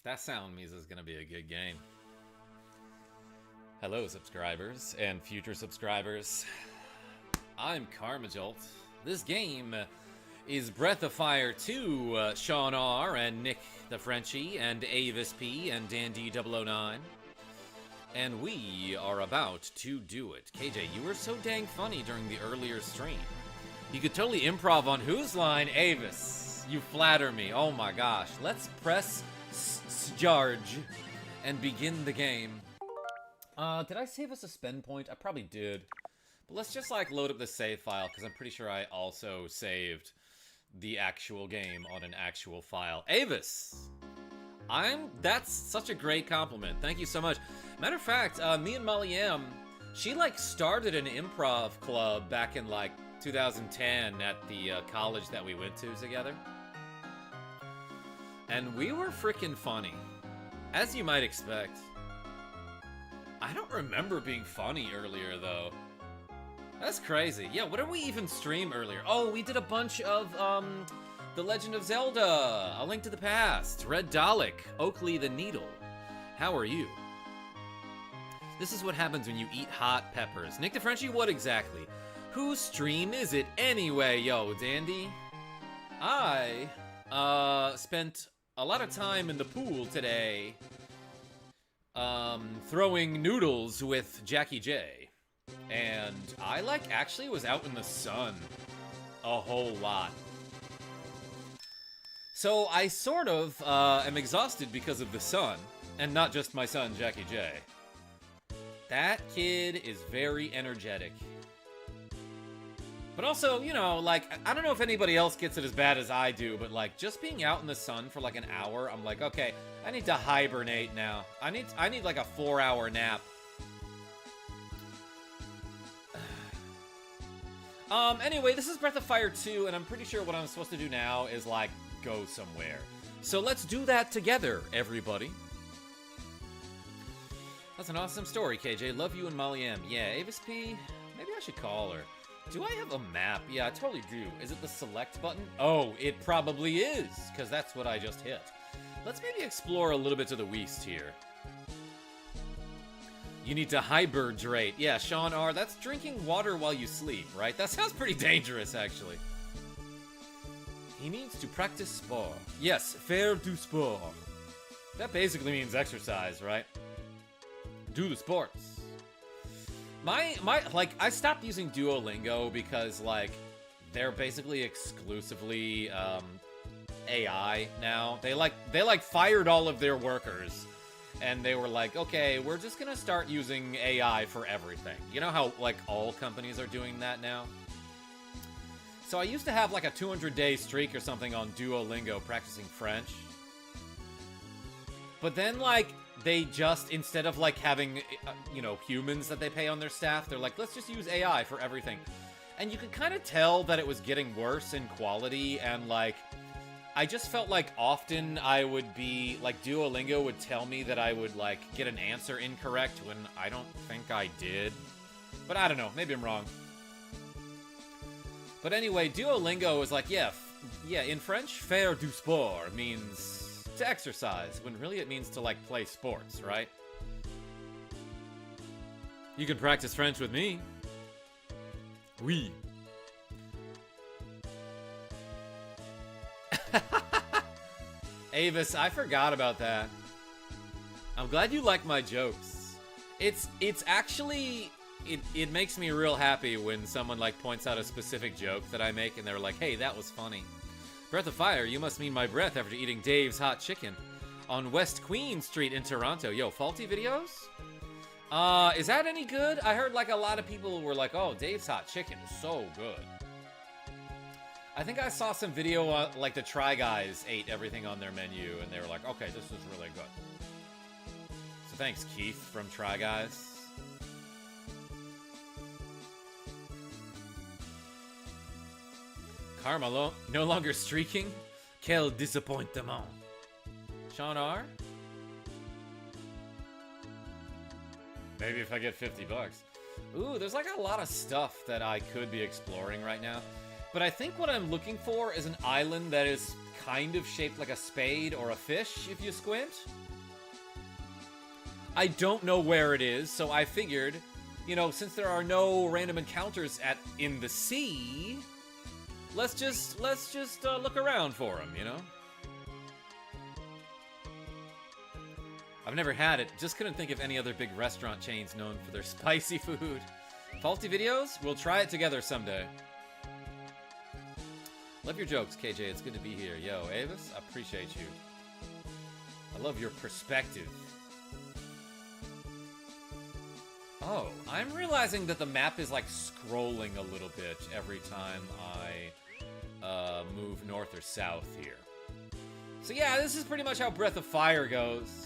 That sound means it's gonna be a good game. Hello, subscribers and future subscribers. I'm KarmaJolt. This game is Breath of Fire 2, Sean R. and Nick the Frenchie and Avis P. and Dandy009. And we are about to do it. KJ, you were so dang funny during the earlier stream. You could totally improv on whose line? Avis. You flatter me. Oh my gosh. Let's press Jarge and begin the game. Did I save a suspend point? I probably did. But let's just like load up the save file because I'm pretty sure I also saved the actual game on an actual file. Avis! That's such a great compliment. Thank you so much. Matter of fact, me and Molly M, she like started an improv club back in like 2010 at the college that we went to together. And we were freaking funny. As you might expect. I don't remember being funny earlier though. That's crazy. Yeah, what did we even stream earlier? Oh, we did a bunch of The Legend of Zelda, A Link to the Past, Red Dalek, Oakley the Needle. How are you? This is what happens when you eat hot peppers. Nick the Frenchie, what exactly? Whose stream is it anyway, yo, Dandy? I spent a lot of time in the pool today, throwing noodles with Jackie J. And I actually was out in the sun a whole lot. So I sort of am exhausted because of the sun, and not just my son, Jackie J. That kid is very energetic. But also, you know, like, I don't know if anybody else gets it as bad as I do, but like, just being out in the sun for like an hour, I'm like, okay, I need to hibernate now. I need like a 4-hour nap. Anyway, this is Breath of Fire 2, and I'm pretty sure what I'm supposed to do now is like, go somewhere. So let's do that together, everybody. That's an awesome story, KJ. Love you and Molly M. Yeah, Avis P, maybe I should call her. Do I have a map? Yeah, I totally do. Is it the select button? Oh, it probably is, because that's what I just hit. Let's maybe explore a little bit to the west here. You need to hibernate. Yeah, Sean R., that's drinking water while you sleep, right? That sounds pretty dangerous, actually. He needs to practice sport. Yes, faire du sport. That basically means exercise, right? Do the sports. Like, I stopped using Duolingo because, like, they're basically exclusively, AI now. They fired all of their workers, and they were like, okay, we're just gonna start using AI for everything. You know how, like, all companies are doing that now? So I used to have, like, a 200-day streak or something on Duolingo practicing French. But then, like, they just, instead of, like, having, you know, humans that they pay on their staff, they're like, let's just use AI for everything. And you could kind of tell that it was getting worse in quality, and, like, I just felt like often I would be, like, Duolingo would tell me that I would, like, get an answer incorrect when I don't think I did. But I don't know, maybe I'm wrong. But anyway, Duolingo is like, yeah, in French, faire du sport means to exercise, when really it means to, like, play sports, right? You can practice French with me. Oui. Avis, I forgot about that. I'm glad you like my jokes. It's actually, it makes me real happy when someone, like, points out a specific joke that I make and they're like, hey, that was funny. Breath of Fire, you must mean my breath after eating Dave's hot chicken on West Queen Street in Toronto. Yo, faulty videos? Is that any good? I heard, like, a lot of people were like, oh, Dave's hot chicken is so good. I think I saw some video, like, the Try Guys ate everything on their menu, and they were like, okay, this is really good. So thanks, Keith from Try Guys. Karma no longer streaking? Quel disappointement. Sean R? Maybe if I get $50. Ooh, there's like a lot of stuff that I could be exploring right now. But I think what I'm looking for is an island that is kind of shaped like a spade or a fish, if you squint. I don't know where it is, so I figured, you know, since there are no random encounters in the sea, let's just look around for them, you know? I've never had it. Just couldn't think of any other big restaurant chains known for their spicy food. Faulty videos? We'll try it together someday. Love your jokes, KJ. It's good to be here. Yo, Avis, I appreciate you. I love your perspective. Oh, I'm realizing that the map is like scrolling a little bit every time I move north or south here. So yeah, this is pretty much how Breath of Fire goes.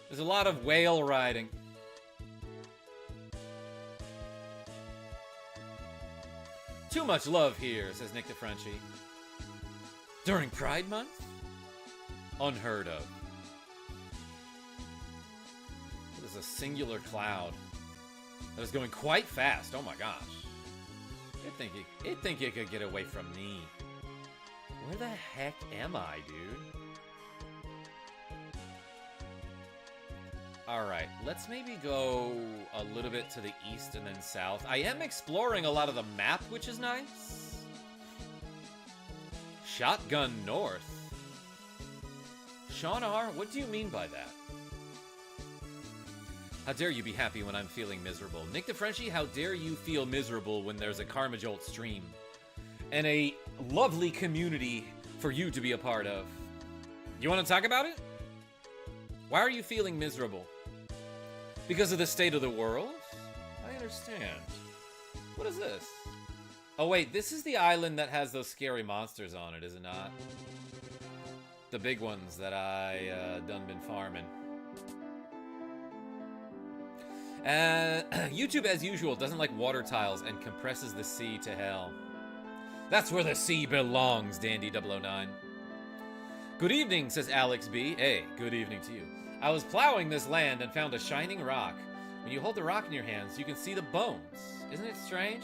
There's a lot of whale riding. Too much love here, says Nick DeFrenchie. During Pride Month? Unheard of. It is a singular cloud that is going quite fast. Oh my gosh. You'd think it could get away from me. Where the heck am I, dude? Alright, let's maybe go a little bit to the east and then south. I am exploring a lot of the map, which is nice. Shotgun North. Sean R., what do you mean by that? How dare you be happy when I'm feeling miserable? Nick DeFrenchie, how dare you feel miserable when there's a KarmaJolt stream? And a lovely community for you to be a part of. You want to talk about it? Why are you feeling miserable? Because of the state of the world? I understand. What is this? Oh wait, this is the island that has those scary monsters on it, is it not? The big ones that I done been farming. YouTube, as usual, doesn't like water tiles and compresses the sea to hell. That's where the sea belongs, Dandy009. Good evening, says Alex B. Hey, good evening to you. I was plowing this land and found a shining rock. When you hold the rock in your hands, you can see the bones. Isn't it strange?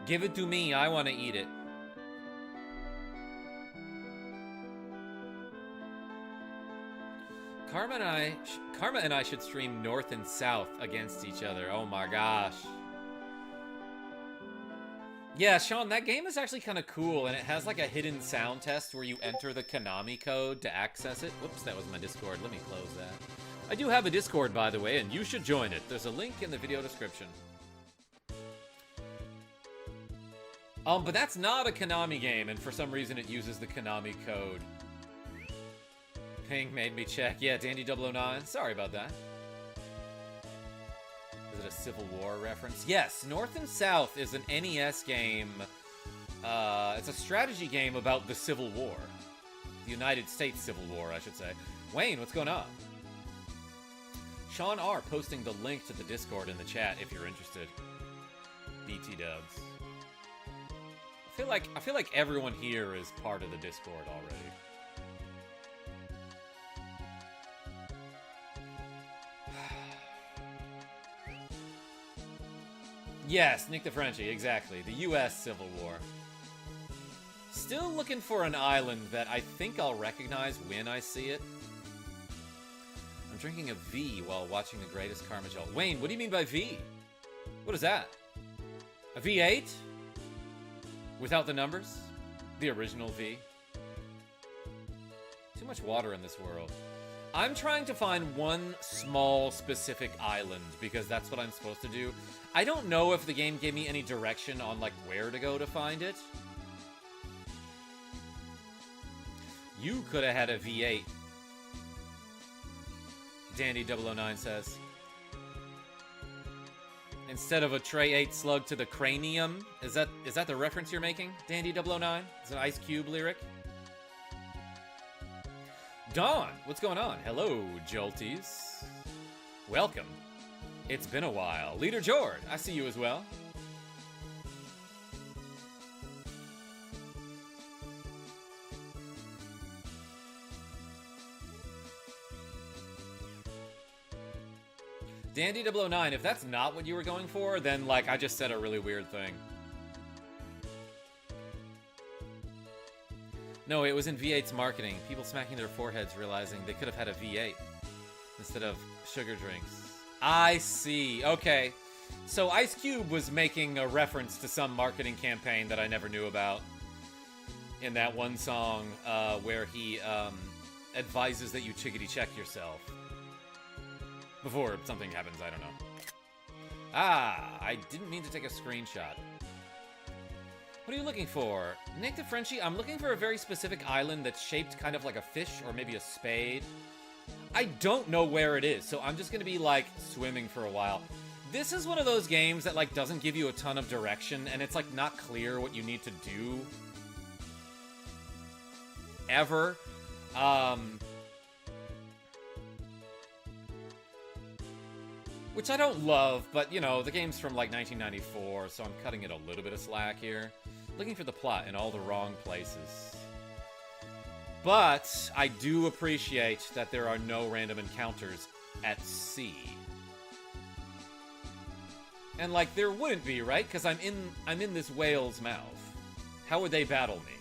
Give it to me, I want to eat it. Karma and I should stream north and south against each other. Oh my gosh. Yeah, Sean, that game is actually kind of cool, and it has like a hidden sound test where you enter the Konami code to access it. Whoops, that was my Discord. Let me close that. I do have a Discord, by the way, and you should join it. There's a link in the video description. But that's not a Konami game, and for some reason it uses the Konami code. Ping made me check. Yeah, Dandy009. Sorry about that. Is it a Civil War reference? Yes, North and South is an NES game. It's a strategy game about the Civil War. The United States Civil War, I should say. Wayne, what's going on? Sean R. posting the link to the Discord in the chat if you're interested. BT dubs. I feel like everyone here is part of the Discord already. Yes, Nick DeFrenchie, exactly. The U.S. Civil War. Still looking for an island that I think I'll recognize when I see it. I'm drinking a V while watching the greatest KarmaJolt. Wayne, what do you mean by V? What is that? A V8? Without the numbers? The original V? Too much water in this world. I'm trying to find one small specific island because that's what I'm supposed to do. I don't know if the game gave me any direction on like where to go to find it. You could have had a V8. Dandy009 says. Instead of a Tray 8 slug to the cranium. Is that the reference you're making, Dandy009? It's an Ice Cube lyric. Dawn, what's going on? Hello, Jolties. Welcome. It's been a while. Leader Jord, I see you as well. Dandy009, if that's not what you were going for, then, like, I just said a really weird thing. No, it was in V8's marketing. People smacking their foreheads realizing they could have had a V8 instead of sugar drinks. I see. Okay. So Ice Cube was making a reference to some marketing campaign that I never knew about in that one song where he advises that you chickadee check yourself before something happens. I don't know. Ah, I didn't mean to take a screenshot. What are you looking for? Nick the Frenchie, I'm looking for a very specific island that's shaped kind of like a fish or maybe a spade. I don't know where it is, so I'm just gonna be like swimming for a while. This is one of those games that like doesn't give you a ton of direction, and it's like not clear what you need to do ever. Which I don't love, but you know, the game's from like 1994, so I'm cutting it a little bit of slack here. Looking for the plot in all the wrong places. But I do appreciate that there are no random encounters at sea. And like there wouldn't be, right? Because I'm in this whale's mouth. How would they battle me?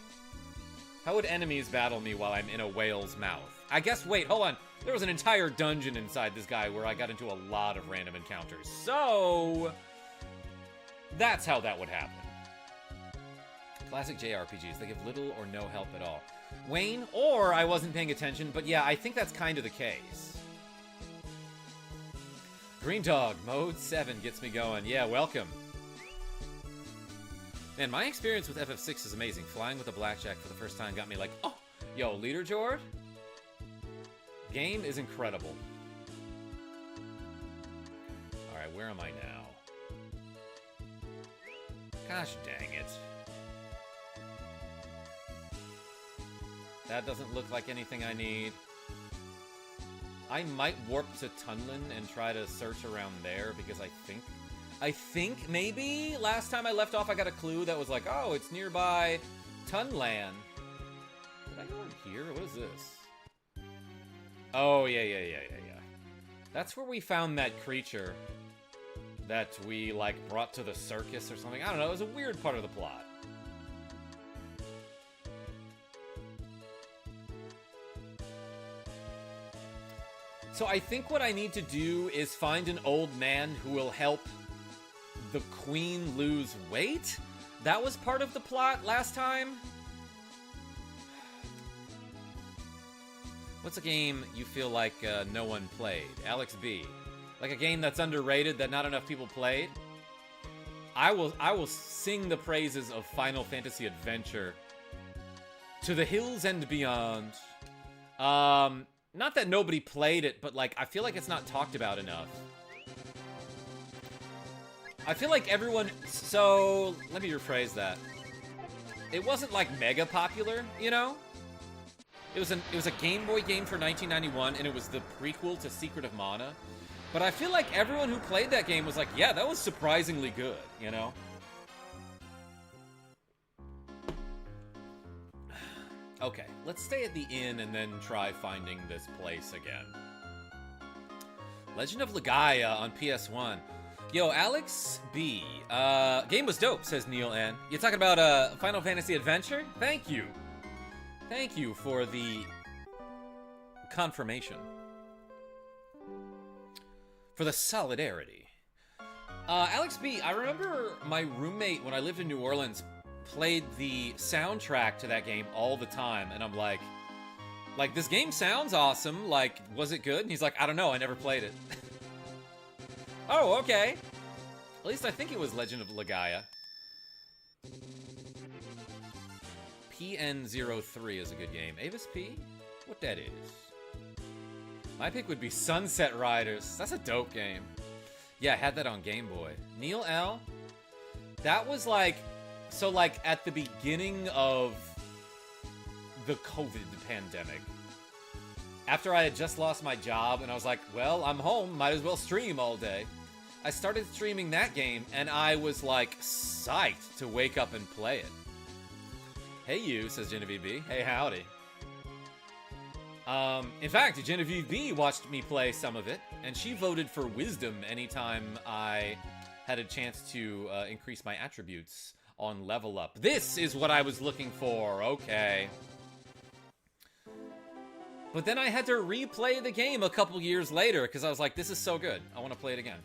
How would enemies battle me while I'm in a whale's mouth? I guess, wait, hold on. There was an entire dungeon inside this guy where I got into a lot of random encounters. So that's how that would happen. Classic JRPGs, they give little or no help at all. Wayne, or I wasn't paying attention, but yeah, I think that's kind of the case. Green Dog, Mode 7 gets me going. Yeah, welcome. Man, my experience with FF6 is amazing. Flying with a blackjack for the first time got me like, oh, yo, Leader Jord? Game is incredible. Alright, where am I now? Gosh dang it. That doesn't look like anything I need. I might warp to Tunlin and try to search around there because I think maybe last time I left off I got a clue that was like, oh, it's nearby Tunland. Did I go in here? What is this? Oh, yeah. That's where we found that creature that we, like, brought to the circus or something. I don't know, it was a weird part of the plot. So I think what I need to do is find an old man who will help the queen lose weight? That was part of the plot last time? What's a game you feel like no one played? Alex B. Like a game that's underrated that not enough people played? I will sing the praises of Final Fantasy Adventure to the hills and beyond. Not that nobody played it, but like I feel like it's not talked about enough. I feel like everyone... So, let me rephrase that. It wasn't like mega popular, you know? It was a Game Boy game for 1991, and it was the prequel to Secret of Mana. But I feel like everyone who played that game was like, yeah, that was surprisingly good, you know? Okay, let's stay at the inn and then try finding this place again. Legend of Legaia on PS1. Yo, Alex B. Game was dope, says Neil N. You talking about Final Fantasy Adventure? Thank you. Thank you for the confirmation. For the solidarity. Alex B, I remember my roommate when I lived in New Orleans played the soundtrack to that game all the time, and I'm like, this game sounds awesome, like, was it good? And he's like, I don't know, I never played it. Oh, okay. At least I think it was Legend of Legaia. PN03 is a good game. Avis P? What that is? My pick would be Sunset Riders. That's a dope game. Yeah, I had that on Game Boy. Neil L? That was like... So, like, at the beginning of the COVID pandemic, after I had just lost my job, and I was like, well, I'm home, might as well stream all day. I started streaming that game, and I was, like, psyched to wake up and play it. Hey, you, says Genevieve B. Hey, howdy. In fact, Genevieve B watched me play some of it, and she voted for Wisdom anytime I had a chance to increase my attributes on Level Up. This is what I was looking for, okay. But then I had to replay the game a couple years later because I was like, this is so good. I want to play it again.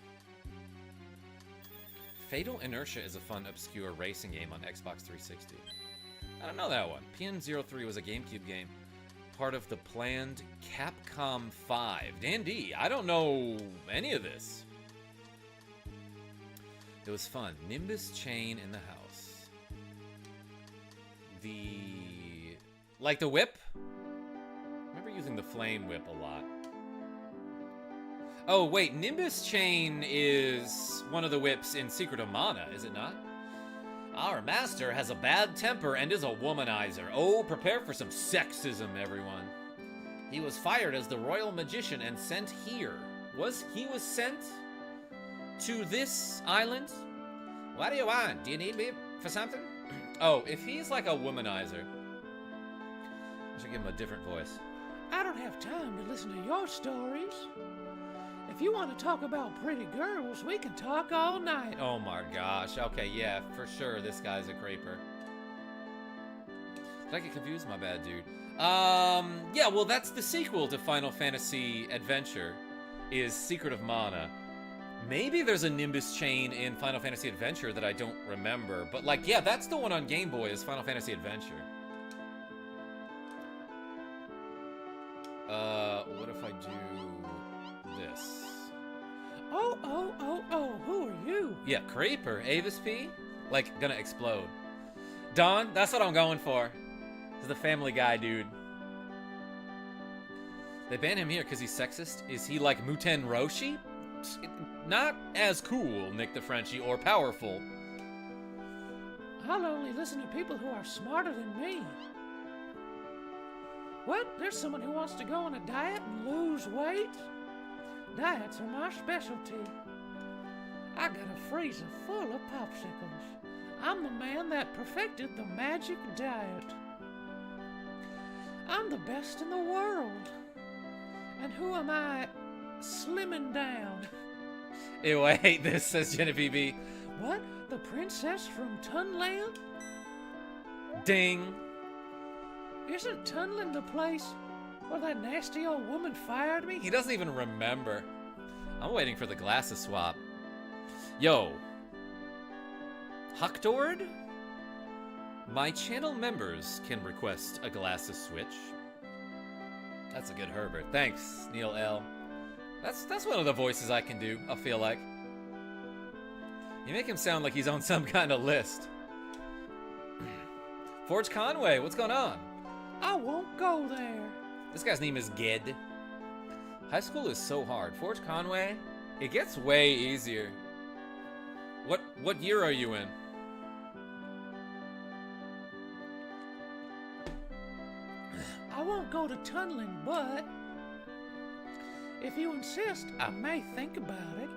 Fatal Inertia is a fun, obscure racing game on Xbox 360. I don't know that one. PN03 was a GameCube game. Part of the planned Capcom 5. D&D. I don't know any of this. It was fun. Nimbus chain in the house. Like the whip? I remember using the flame whip a lot. Oh, wait. Nimbus chain is one of the whips in Secret of Mana, is it not? Our master has a bad temper and is a womanizer. Oh, prepare for some sexism, everyone. He was fired as the royal magician and sent here. He was sent to this island? What do you want? Do you need me for something? Oh, if he's like a womanizer, I should give him a different voice. I don't have time to listen to your stories. If you want to talk about pretty girls, we can talk all night. Oh my gosh. Okay, yeah, for sure this guy's a creeper. Did I get confused? My bad, dude. Yeah, well, that's the sequel to Final Fantasy Adventure, is Secret of Mana. Maybe there's a Nimbus chain in Final Fantasy Adventure that I don't remember. But, like, yeah, that's the one on Game Boy, is Final Fantasy Adventure. What if I do this? Oh, who are you? Yeah, Creeper. Avis P? Like, gonna explode. Don, that's what I'm going for. This is the Family Guy dude. They banned him here because he's sexist? Is he like Muten Roshi? Not as cool, Nick the Frenchie, or powerful. I'll only listen to people who are smarter than me. What? There's someone who wants to go on a diet and lose weight? Diets are my specialty. I got a freezer full of popsicles. I'm the man that perfected the magic diet. I'm the best in the world. And who am I slimming down? Ew, I hate this, says Genevieve B. What? The princess from Tunland? Ding. Isn't Tunland the place where that nasty old woman fired me? He doesn't even remember. I'm waiting for the glasses swap. Yo. Huckdord? My channel members can request a glasses switch. That's a good Herbert. Thanks, Neil L. That's one of the voices I can do, I feel like. You make him sound like he's on some kind of list. Forge Conway, what's going on? I won't go there. This guy's name is Ged. High school is so hard. Forge Conway, it gets way easier. What year are you in? I won't go to Tunneling, but if you insist, I may think about it.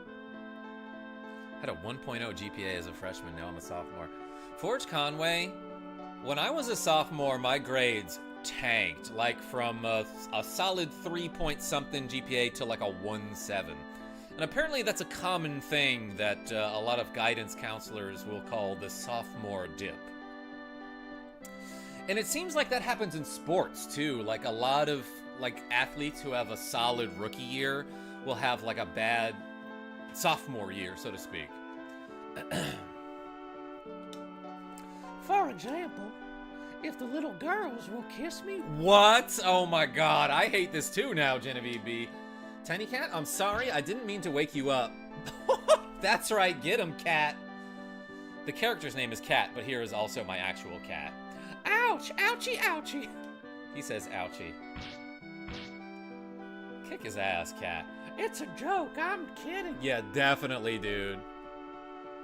I had a 1.0 GPA as a freshman, now I'm a sophomore. Forge Conway, when I was a sophomore, my grades tanked, like from a solid 3-point-something GPA to like a 1.7. And apparently that's a common thing that a lot of guidance counselors will call the sophomore dip. And it seems like that happens in sports too. Like a lot of like athletes who have a solid rookie year will have like a bad sophomore year, so to speak. For example, if the little girls will kiss me. What? Oh my god, I hate this too now, Genevieve B. Tiny Cat, I'm sorry, I didn't mean to wake you up. That's right, get him, Cat. The character's name is Cat, but here is also my actual cat. Ouch! Ouchie! Ouchie! He says ouchie. Kick his ass, Cat. It's a joke, I'm kidding. Yeah, definitely, dude.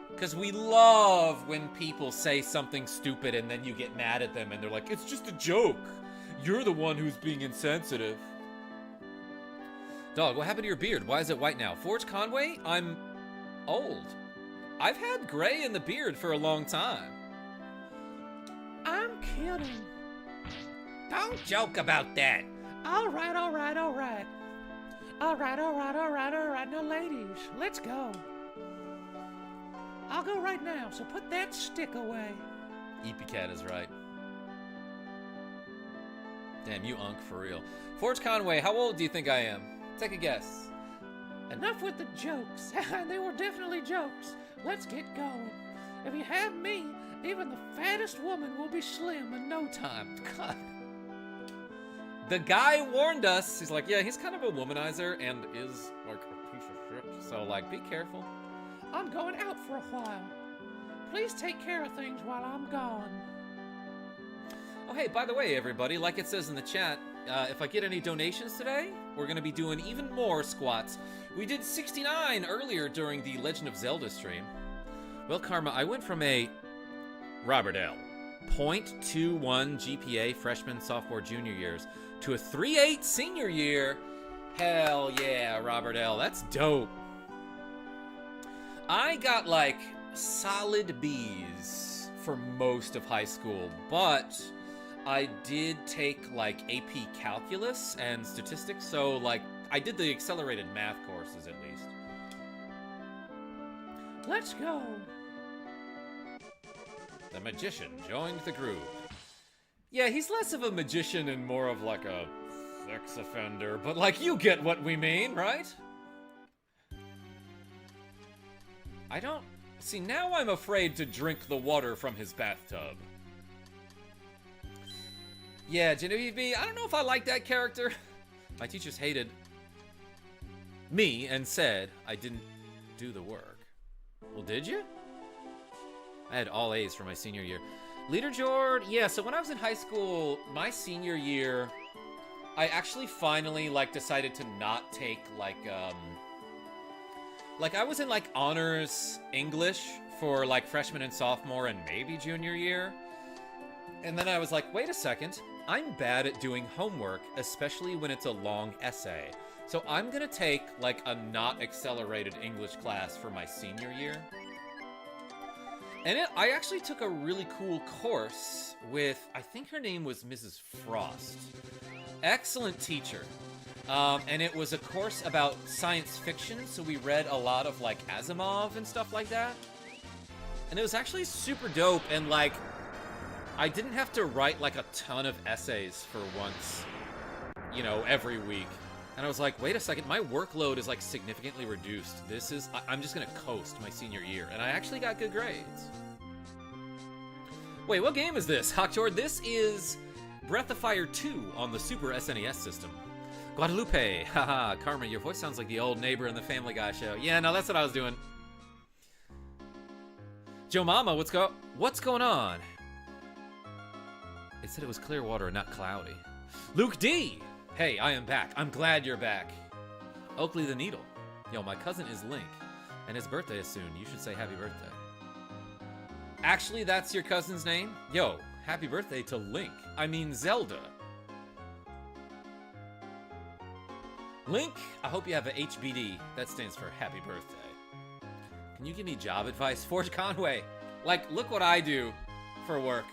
Because we love when people say something stupid and then you get mad at them and they're like, it's just a joke. You're the one who's being insensitive. Dog, what happened to your beard? Why is it white now? Forge Conway? I'm old. I've had gray in the beard for a long time. I'm kidding. Don't joke about that. All right. Now, ladies, let's go. I'll go right now, so put that stick away. Eepy Cat is right. Damn, you unk, for real. Forge Conway, how old do you think I am? Take a guess. Enough with the jokes. They were definitely jokes. Let's get going. If you have me, even the fattest woman will be slim in no time. God. The guy warned us. He's like, yeah, he's kind of a womanizer and is like a piece of shit. So, like, be careful. I'm going out for a while. Please take care of things while I'm gone. Oh, hey, by the way, everybody, like it says in the chat, if I get any donations today, we're going to be doing even more squats. We did 69 earlier during the Legend of Zelda stream. Well, Karma, I went from a Robert L. 0.21 GPA freshman, sophomore, junior years to a 3.8 senior year. Hell yeah, Robert L. That's dope. I got like solid B's for most of high school, but I did take like AP calculus and statistics, so like I did the accelerated math courses at least. Let's go. The magician joined the group. Yeah, he's less of a magician and more of like a sex offender, but like you get what we mean, right? I don't... See, now I'm afraid to drink the water from his bathtub. Yeah, Genevieve B, I don't know if I like that character. My teachers hated me and said I didn't do the work. Well, did you? I had all A's for my senior year. Leader Jord, yeah, so when I was in high school, my senior year, I actually finally, like, decided to not take, like, I was in, like, honors English for, like, freshman and sophomore and maybe junior year. And then I was like, wait a second, I'm bad at doing homework, especially when it's a long essay. So I'm gonna take, like, a not accelerated English class for my senior year. And I actually took a really cool course with, I think her name was Mrs. Frost. Excellent teacher. And it was a course about science fiction, so we read a lot of, like, Asimov and stuff like that. And it was actually super dope, and, like, I didn't have to write, like, a ton of essays for once, you know, every week. And I was like, wait a second, my workload is, like, significantly reduced. I'm just gonna coast my senior year. And I actually got good grades. Wait, what game is this? Hawkjord, this is Breath of Fire 2 on the Super SNES system. Guadalupe, haha, Karma, your voice sounds like the old neighbor in the Family Guy show. Yeah, no, that's what I was doing. Joe Mama, what's going on? It said it was clear water and not cloudy. Luke D! Hey, I am back. I'm glad you're back. Oakley the Needle. Yo, my cousin is Link, and his birthday is soon. You should say happy birthday. Actually, that's your cousin's name? Yo, happy birthday to Link. I mean Zelda. Link, I hope you have a HBD. That stands for happy birthday. Can you give me job advice? Forge Conway. Like, look what I do for work.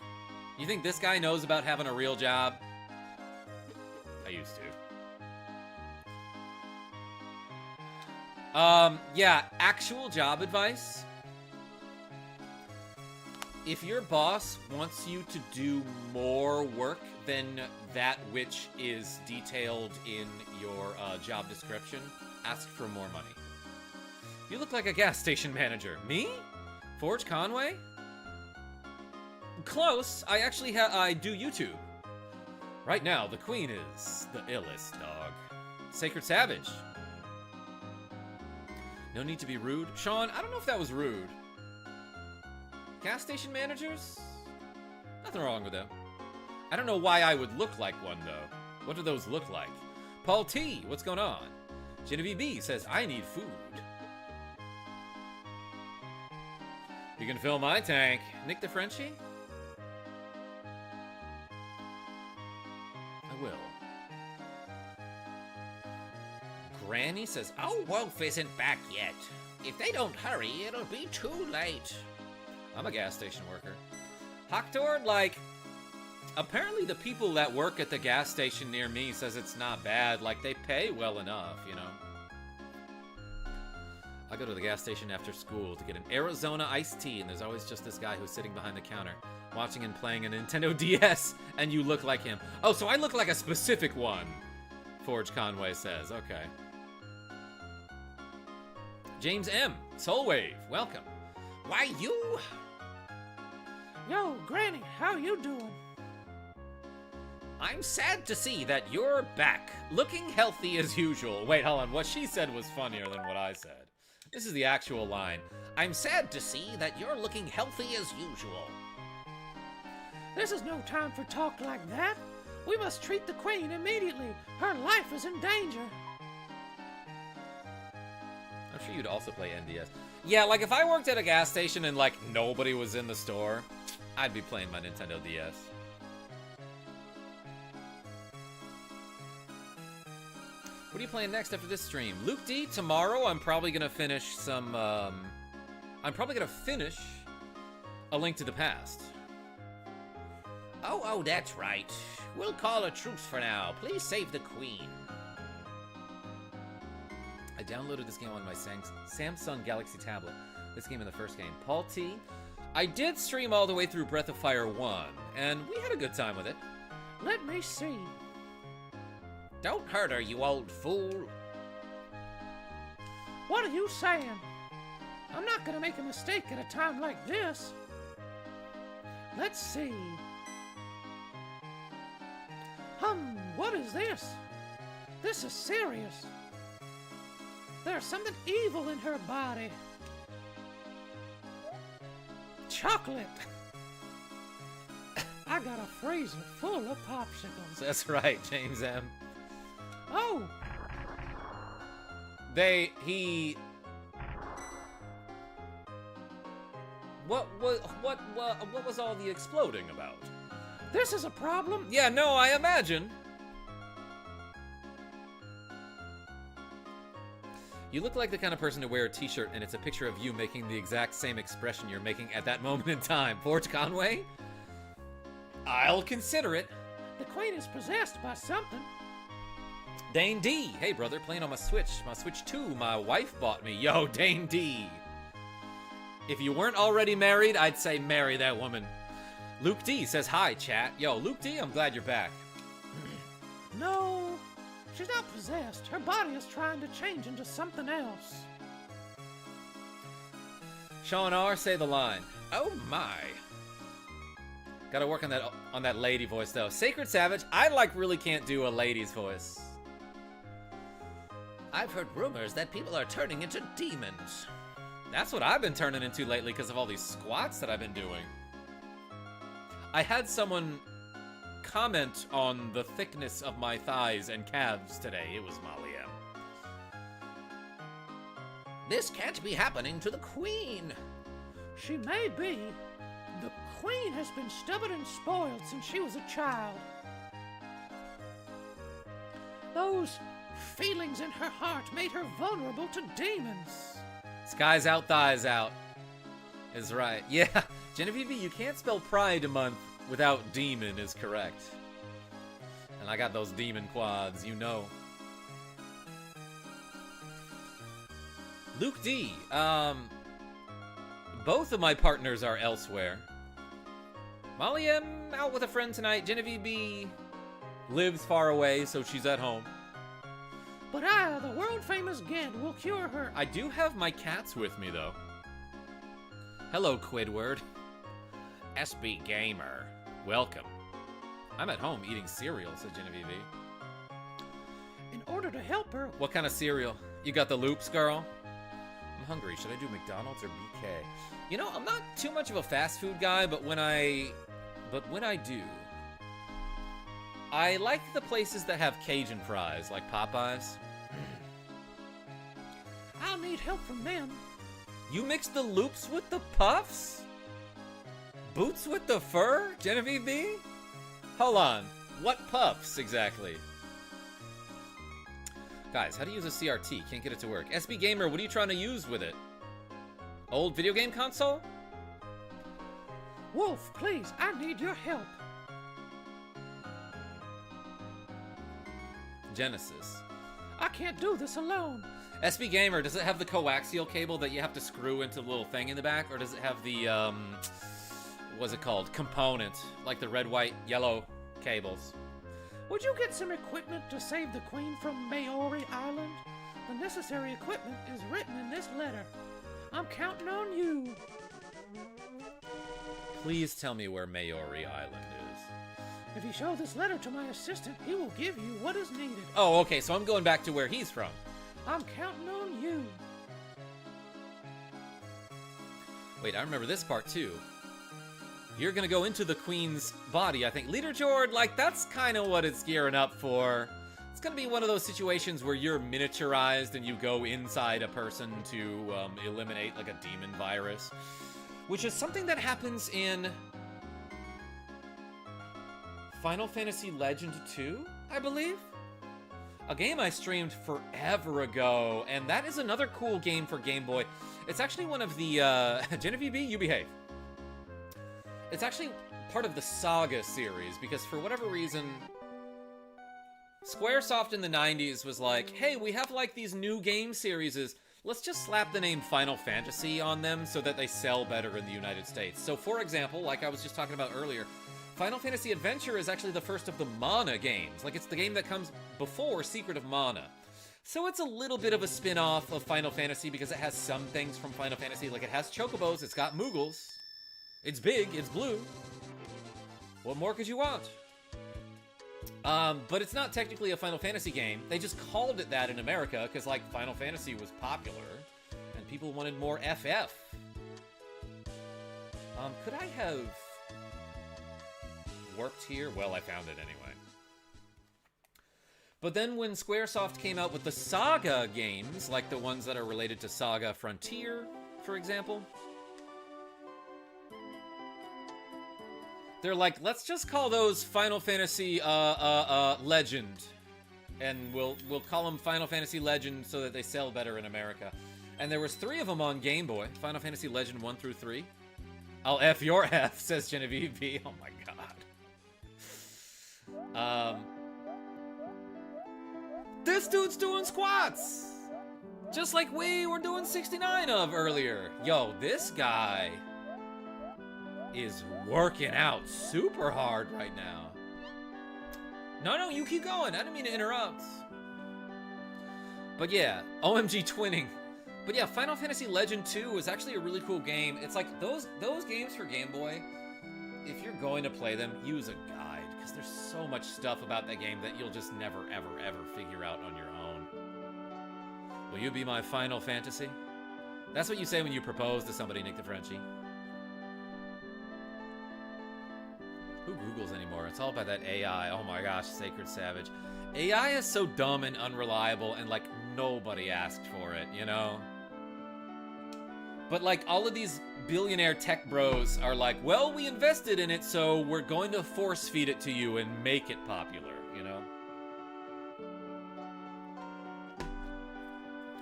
You think this guy knows about having a real job? I used to. Yeah, actual job advice. If your boss wants you to do more work than that which is detailed in your job description, ask for more money. You look like a gas station manager. Me? Forge Conway? Close. I actually I do YouTube. Right now, the queen is the illest dog. Sacred Savage. No need to be rude. Sean, I don't know if that was rude. Gas station managers? Nothing wrong with them. I don't know why I would look like one, though. What do those look like? Paul T, what's going on? Genevieve B says, I need food. You can fill my tank. Nick the Frenchie? I will. Granny says, oh, Wolf isn't back yet. If they don't hurry, it'll be too late. I'm a gas station worker. Hoctor, like, apparently the people that work at the gas station near me says it's not bad. Like, they pay well enough, you know. I go to the gas station after school to get an Arizona iced tea, and there's always just this guy who's sitting behind the counter, watching and playing a Nintendo DS, and you look like him. Oh, so I look like a specific one, Forge Conway says. Okay. James M. Soulwave, welcome. Why, you? Yo, Granny, how you doing? I'm sad to see that you're back, looking healthy as usual. Wait, hold on. What she said was funnier than what I said. This is the actual line. I'm sad to see that you're looking healthy as usual. This is no time for talk like that. We must treat the Queen immediately. Her life is in danger. I'm sure you'd also play NDS. Yeah, like if I worked at a gas station and like nobody was in the store, I'd be playing my Nintendo DS. What are you playing next after this stream? Luke D, tomorrow I'm probably gonna finish some, I'm probably gonna finish A Link to the Past. Oh, that's right. We'll call a truce for now. Please save the Queen. I downloaded this game on my Samsung Galaxy tablet. This game in the first game. Paul T, I did stream all the way through Breath of Fire 1, and we had a good time with it. Let me see. Don't hurt her, you old fool. What are you saying? I'm not gonna make a mistake at a time like this. Let's see. What is this? This is serious. There's something evil in her body. Chocolate. I got a freezer full of popsicles. That's right, James M. Oh! What was all the exploding about? This is a problem. Yeah, no, I imagine. You look like the kind of person to wear a t-shirt and it's a picture of you making the exact same expression you're making at that moment in time. Forge Conway? I'll consider it. The Queen is possessed by something. Dane D. Hey, brother, playing on my Switch. My Switch 2 my wife bought me. Yo, Dane D. If you weren't already married, I'd say marry that woman. Luke D says hi, chat. Yo, Luke D, I'm glad you're back. No, she's not possessed. Her body is trying to change into something else. Sean R, say the line. Oh my. Gotta work on that lady voice though. Sacred Savage, I really can't do a lady's voice. I've heard rumors that people are turning into demons. That's what I've been turning into lately because of all these squats that I've been doing. I had someone comment on the thickness of my thighs and calves today. It was Molly M. This can't be happening to the Queen. She may be. The Queen has been stubborn and spoiled since she was a child. Those feelings in her heart made her vulnerable to demons. Skies out, thighs out. Is right. Yeah, Genevieve, you can't spell Pride Month without demon is correct. And I got those demon quads, you know. Luke D, both of my partners are elsewhere. Molly M out with a friend tonight. Genevieve B lives far away, so she's at home. But I, the world-famous Ged, will cure her. I do have my cats with me, though. Hello, Quidward. SB Gamer. Welcome. I'm at home eating cereal, said Genevieve. In order to help her... What kind of cereal? You got the Loops, girl? I'm hungry. Should I do McDonald's or BK? You know, I'm not too much of a fast food guy, but when I do, I like the places that have Cajun fries, like Popeyes. I'll need help from them. You mix the Loops with the Puffs? Boots with the fur? Genevieve B? Hold on. What Puffs, exactly? Guys, how to use a CRT? Can't get it to work. SB Gamer, what are you trying to use with it? Old video game console? Wolf, please, I need your help. Genesis. I can't do this alone. SB Gamer, does it have the coaxial cable that you have to screw into the little thing in the back? Or does it have the, what's it called? Component, like the red, white, yellow cables. Would you get some equipment to save the Queen from Maori Island? The necessary equipment is written in this letter. I'm counting on you. Please tell me where Maori Island is. If you show this letter to my assistant, he will give you what is needed. Oh, okay, so I'm going back to where he's from. I'm counting on you. Wait, I remember this part too. You're gonna go into the Queen's body, I think. Leader Jord, like, that's kind of what it's gearing up for. It's gonna be one of those situations where you're miniaturized and you go inside a person to eliminate, like, a demon virus. Which is something that happens in Final Fantasy Legend 2, I believe? A game I streamed forever ago, and that is another cool game for Game Boy. It's actually one of the, Genevieve B, you behave. It's actually part of the Saga series, because for whatever reason, Squaresoft in the 90s was like, hey, we have like these new game series, let's just slap the name Final Fantasy on them so that they sell better in the United States. So for example, like I was just talking about earlier, Final Fantasy Adventure is actually the first of the Mana games. Like, it's the game that comes before Secret of Mana. So it's a little bit of a spin-off of Final Fantasy because it has some things from Final Fantasy. Like, it has chocobos, it's got Moogles. It's big, it's blue. What more could you want? But it's not technically a Final Fantasy game. They just called it that in America because, like, Final Fantasy was popular and people wanted more FF. Could I have worked here? Well, I found it anyway. But then when Squaresoft came out with the Saga games, like the ones that are related to Saga Frontier, for example, they're like, let's just call those Final Fantasy Legend, and we'll call them Final Fantasy Legend so that they sell better in America. And there was 3 of them on Game Boy, Final Fantasy Legend 1 through 3. I'll F your F, says Genevieve B. Oh my god. This dude's doing squats! Just like we were doing 69 of earlier. Yo, this guy is working out super hard right now. No, you keep going. I didn't mean to interrupt. But yeah, OMG twinning. But yeah, Final Fantasy Legend 2 is actually a really cool game. It's like those games for Game Boy, if you're going to play them, use a guide, because there's so much stuff about that game that you'll just never, ever, ever figure out on your own. Will you be my Final Fantasy? That's what you say when you propose to somebody, Nick the Frenchie. Who Googles anymore? It's all about that AI. Oh my gosh, Sacred Savage. AI is so dumb and unreliable, and like nobody asked for it, you know? But like all of these billionaire tech bros are like, well, we invested in it, so we're going to force feed it to you and make it popular, you know?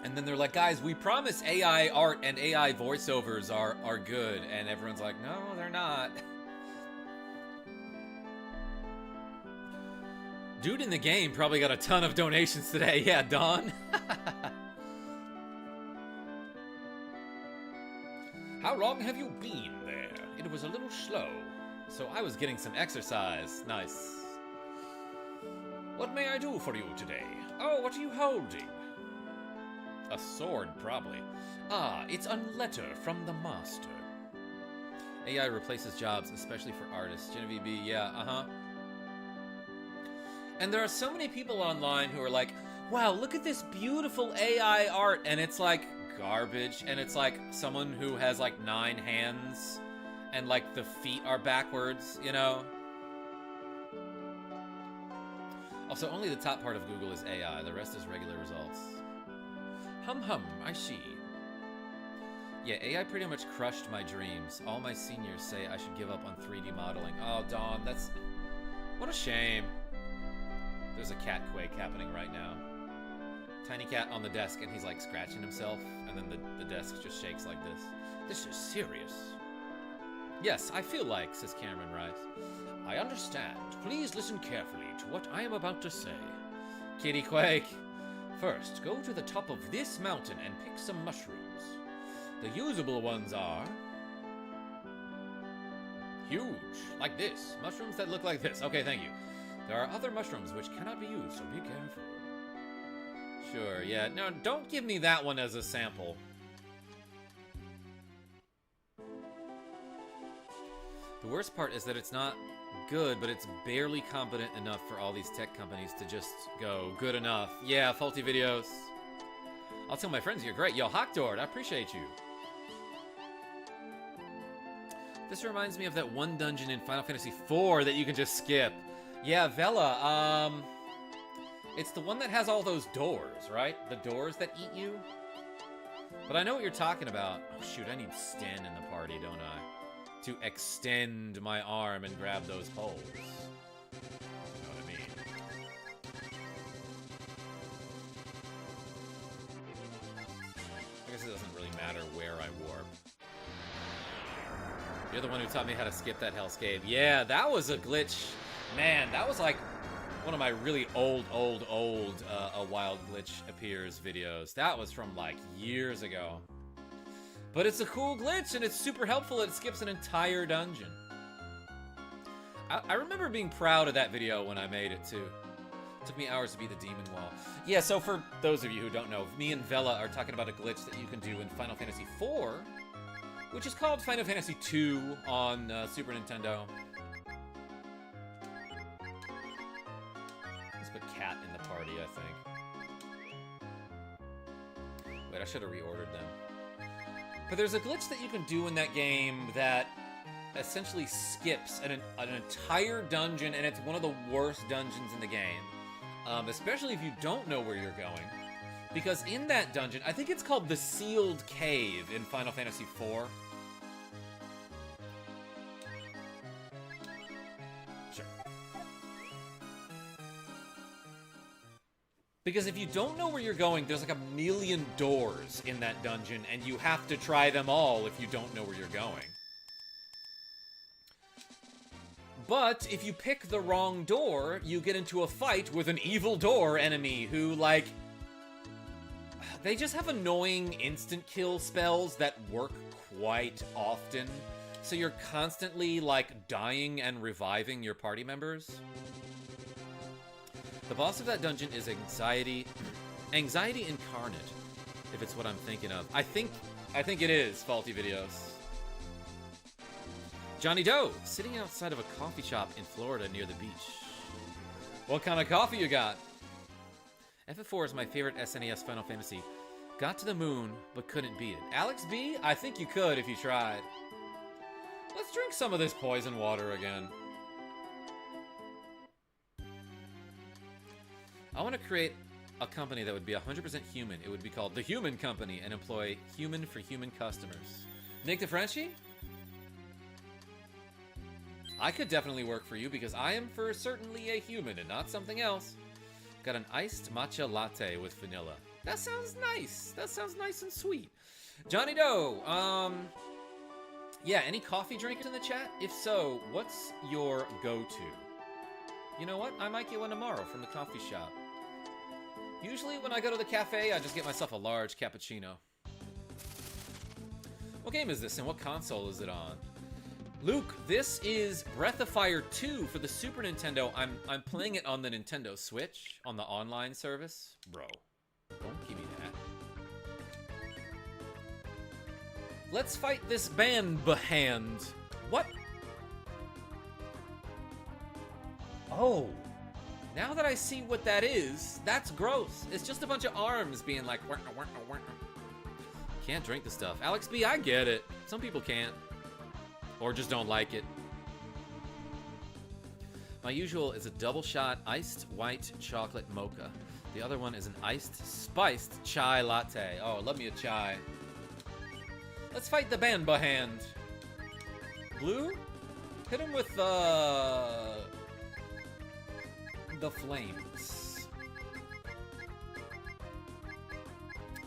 And then they're like, guys, we promise AI art and AI voiceovers are good. And everyone's like, no, they're not. Dude in the game probably got a ton of donations today. Yeah, Don. How long have you been there? It was a little slow, so I was getting some exercise. Nice. What may I do for you today? Oh, what are you holding? A sword, probably. Ah, it's a letter from the master. AI replaces jobs, especially for artists. Genevieve B, yeah, uh-huh. And there are so many people online who are like, wow, look at this beautiful AI art, and it's like garbage, and it's like someone who has like 9 hands, and like the feet are backwards, you know? Also, only the top part of Google is AI, the rest is regular results. Hum, I see. Yeah, AI pretty much crushed my dreams. All my seniors say I should give up on 3D modeling. Oh, Dawn, that's... what a shame. There's a cat quake happening right now. Tiny cat on the desk, and he's like scratching himself, and then the desk just shakes like this. This is serious. Yes, I feel like, says Cameron Rice. I understand. Please listen carefully to what I am about to say. Kitty Quake. First, go to the top of this mountain and pick some mushrooms. The usable ones are... huge, like this. Mushrooms that look like this. Okay, thank you. There are other mushrooms which cannot be used, so be careful. Sure, yeah. No, don't give me that one as a sample. The worst part is that it's not good, but it's barely competent enough for all these tech companies to just go, good enough. Yeah, faulty videos. I'll tell my friends you're great. Yo, Hawkdord, I appreciate you. This reminds me of that one dungeon in Final Fantasy IV that you can just skip. Yeah, Vela, it's the one that has all those doors, right? The doors that eat you? But I know what you're talking about. Oh, shoot, I need Sten in the party, don't I? To extend my arm and grab those poles. You know what I mean? I guess it doesn't really matter where I warp. You're the one who taught me how to skip that hellscape. Yeah, that was a glitch. Man, that was like one of my really old, A Wild Glitch Appears videos. That was from like years ago. But it's a cool glitch, and it's super helpful. It skips an entire dungeon. I remember being proud of that video when I made it, too. It took me hours to beat the demon wall. Yeah, so for those of you who don't know, me and Vela are talking about a glitch that you can do in Final Fantasy IV, which is called Final Fantasy II on Super Nintendo. Let's put Cat in the party, I think. Wait, I should have reordered them. But there's a glitch that you can do in that game that essentially skips an entire dungeon, and it's one of the worst dungeons in the game. Especially if you don't know where you're going. Because in that dungeon, I think it's called the Sealed Cave in Final Fantasy IV. Sure. Because if you don't know where you're going, there's like a million doors in that dungeon, and you have to try them all if you don't know where you're going. But if you pick the wrong door, you get into a fight with an evil door enemy who, like, they just have annoying instant kill spells that work quite often. So you're constantly, like, dying and reviving your party members. The boss of that dungeon is Anxiety Incarnate, if it's what I'm thinking of. I think it is Faulty Videos. Johnny Doe, sitting outside of a coffee shop in Florida near the beach. What kind of coffee you got? FF4 is my favorite SNES Final Fantasy. Got to the moon, but couldn't beat it. Alex B, I think you could if you tried. Let's drink some of this poison water again. I want to create a company that would be 100% human. It would be called The Human Company and employ human for human customers. Nick the Frenchie? I could definitely work for you because I am for certainly a human and not something else. Got an iced matcha latte with vanilla. That sounds nice. That sounds nice and sweet. Johnny Doe, yeah, any coffee drinkers in the chat? If so, what's your go-to? You know what? I might get one tomorrow from the coffee shop. Usually when I go to the cafe, I just get myself a large cappuccino. What game is this and what console is it on? Luke, this is Breath of Fire 2 for the Super Nintendo. I'm playing it on the Nintendo Switch, on the online service. Bro, don't give me that. Let's fight this hand. What? Oh. Now that I see what that is, that's gross. It's just a bunch of arms being like... Can't drink the stuff. Alex B, I get it. Some people can't. Or just don't like it. My usual is a double shot iced white chocolate mocha. The other one is an iced spiced chai latte. Oh, love me a chai. Let's fight the hand. Blue? Hit him with the flames.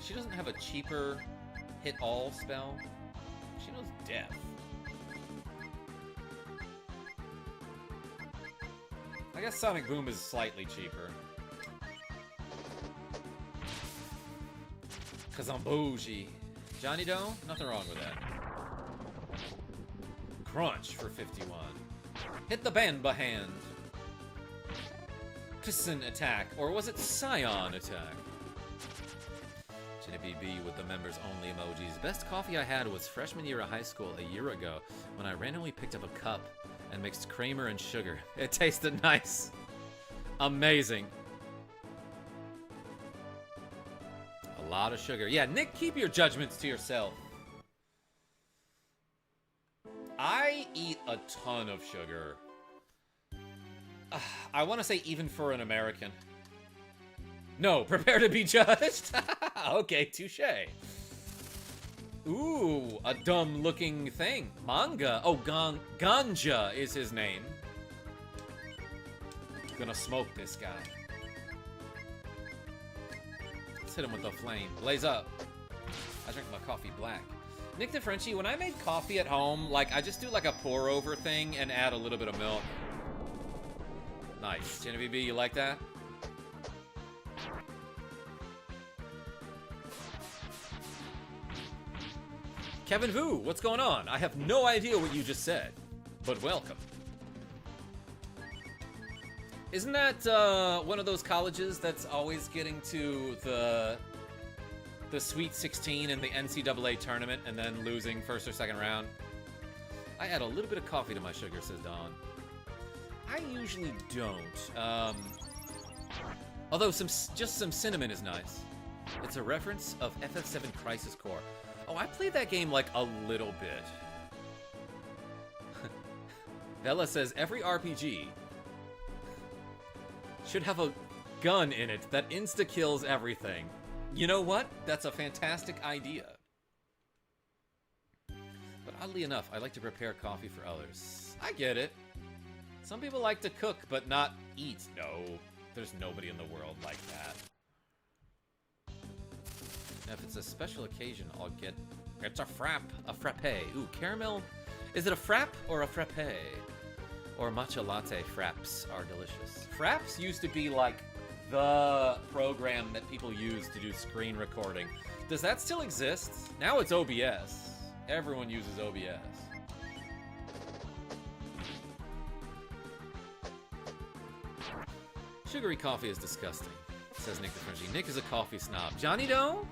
She doesn't have a cheaper hit all spell. She knows death. I guess Sonic Boom is slightly cheaper. Cause I'm bougie. Johnny Doe? Nothing wrong with that. Crunch for 51. Hit the bamba hand. Kissin attack. Or was it Scion attack? Genevieve B with the members only emojis. Best coffee I had was freshman year of high school a year ago when I randomly picked up a cup and mixed creamer and sugar. It tasted nice. Amazing. A lot of sugar. Yeah, Nick, keep your judgments to yourself. I eat a ton of sugar. I want to say even for an American. No, prepare to be judged. Okay, touche. Ooh, a dumb-looking thing. Manga. Oh, Ganja is his name. Gonna smoke this guy. Let's hit him with the flame. Blaze up. I drink my coffee black. Nick the Frenchie, when I make coffee at home, like, I just do like a pour-over thing and add a little bit of milk. Nice. Genevieve B, you like that? Kevin Vu, what's going on? I have no idea what you just said, but welcome. Isn't that one of those colleges that's always getting to the Sweet 16 in the NCAA tournament and then losing first or second round? I add a little bit of coffee to my sugar, says Dawn. I usually don't. Although just some cinnamon is nice. It's a reference of FF7 Crisis Core. Oh, I played that game like a little bit. Bella says every RPG should have a gun in it that insta-kills everything. You know what? That's a fantastic idea. But oddly enough, I like to prepare coffee for others. I get it. Some people like to cook, but not eat. No, there's nobody in the world like that. Now, if it's a special occasion, I'll get... It's a frappe. Ooh, caramel... Is it a frappe or a frappe? Or matcha latte frappes are delicious. Frappes used to be like the program that people use to do screen recording. Does that still exist? Now it's OBS. Everyone uses OBS. Sugary coffee is disgusting, says Nick the Frenchie. Nick is a coffee snob. Johnny Doe?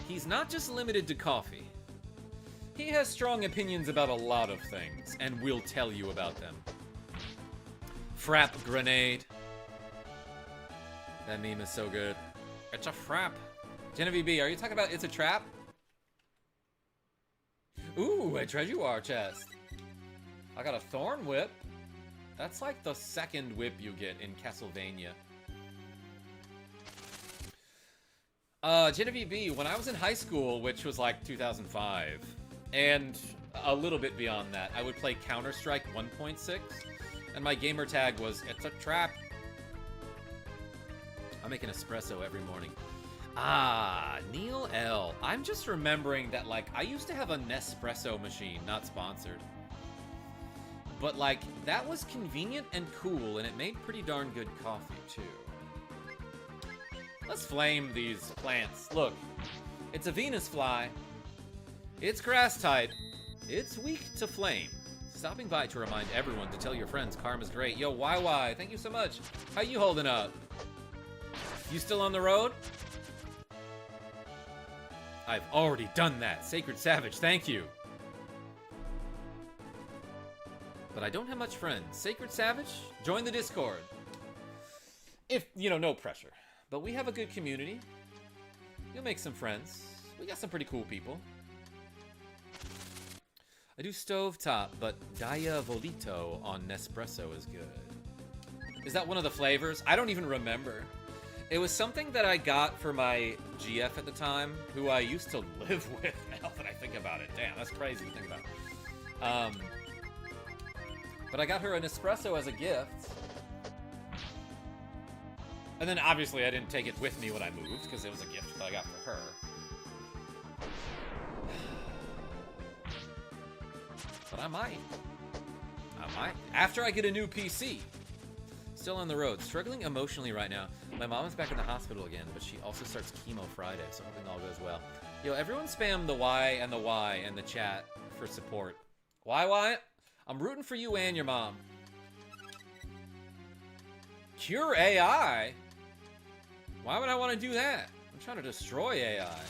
He's not just limited to coffee. He has strong opinions about a lot of things, and we'll tell you about them. Frap grenade. That meme is so good. It's a frap. Genevieve B, are you talking about it's a trap? Ooh, a treasure chest. I got a thorn whip. That's like the second whip you get in Castlevania. Genevieve B, when I was in high school, which was like 2005, and a little bit beyond that, I would play Counter-Strike 1.6, and my gamer tag was, it's a trap. I make an espresso every morning. Ah, Neil L. I'm just remembering that, like, I used to have a Nespresso machine, not sponsored. But, like, that was convenient and cool, and it made pretty darn good coffee, too. Let's flame these plants. Look, it's a Venus fly. It's grass type. It's weak to flame. Stopping by to remind everyone to tell your friends Karma's great. Yo, YY, thank you so much. How you holding up? You still on the road? I've already done that. Sacred Savage, thank you. But I don't have much friends. Sacred Savage, join the Discord. If, you know, no pressure. But we have a good community. You'll make some friends. We got some pretty cool people. I do stovetop, but Diavolito on Nespresso is good. Is that one of the flavors? I don't even remember. It was something that I got for my GF at the time, who I used to live with, now that I think about it. Damn, that's crazy to think about. But I got her an espresso as a gift. And then, obviously, I didn't take it with me when I moved, because it was a gift that I got for her. But I might. After I get a new PC. Still on the road. Struggling emotionally right now. My mom is back in the hospital again, but she also starts chemo Friday, so hoping all goes well. Yo, everyone spam the Y in the chat for support. Why? I'm rooting for you and your mom. Cure AI? Why would I want to do that? I'm trying to destroy AI.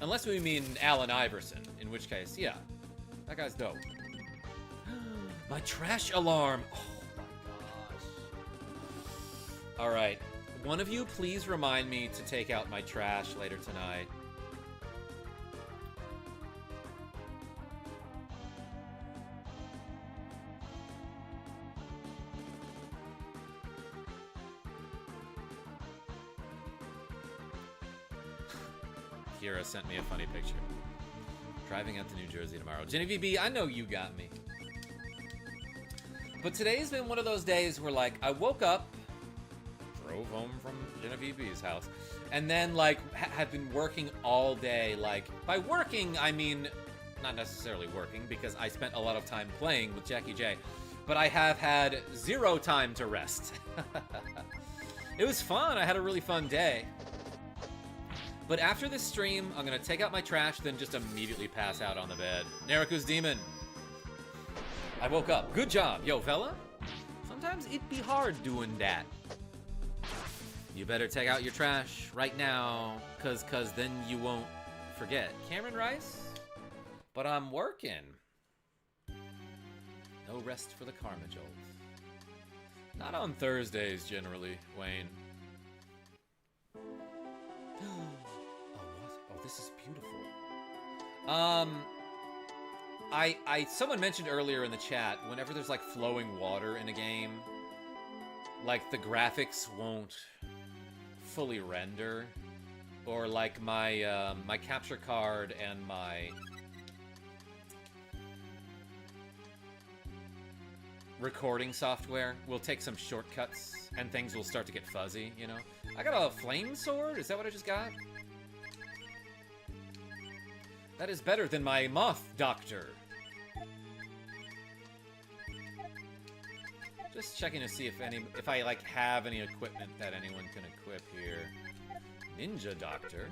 Unless we mean Allen Iverson, in which case, yeah. That guy's dope. My trash alarm. Oh my gosh. Alright. One of you please remind me to take out my trash later tonight. Kira sent me a funny picture. Driving out to New Jersey tomorrow. Genevieve B, I know you got me. But today's been one of those days where, like, I woke up, drove home from Genevieve B's house, and then, like, have been working all day. Like, by working, I mean, not necessarily working, because I spent a lot of time playing with Jackie J, but I have had 0 time to rest. It was fun. I had a really fun day. But after this stream, I'm gonna take out my trash, then just immediately pass out on the bed. Nariku's Demon. I woke up. Good job. Yo, fella. Sometimes it'd be hard doing that. You better take out your trash right now, cause then you won't forget. Cameron Rice? But I'm working. No rest for the KarmaJolt. Not on Thursdays, generally, Wayne. This is beautiful. Someone mentioned earlier in the chat, whenever there's like flowing water in a game, like the graphics won't fully render, or like my my capture card and my recording software will take some shortcuts and things will start to get fuzzy, you know? I got a flame sword? Is that what I just got? That is better than my moth doctor. Just checking to see if I like have any equipment that anyone can equip here. Ninja doctor.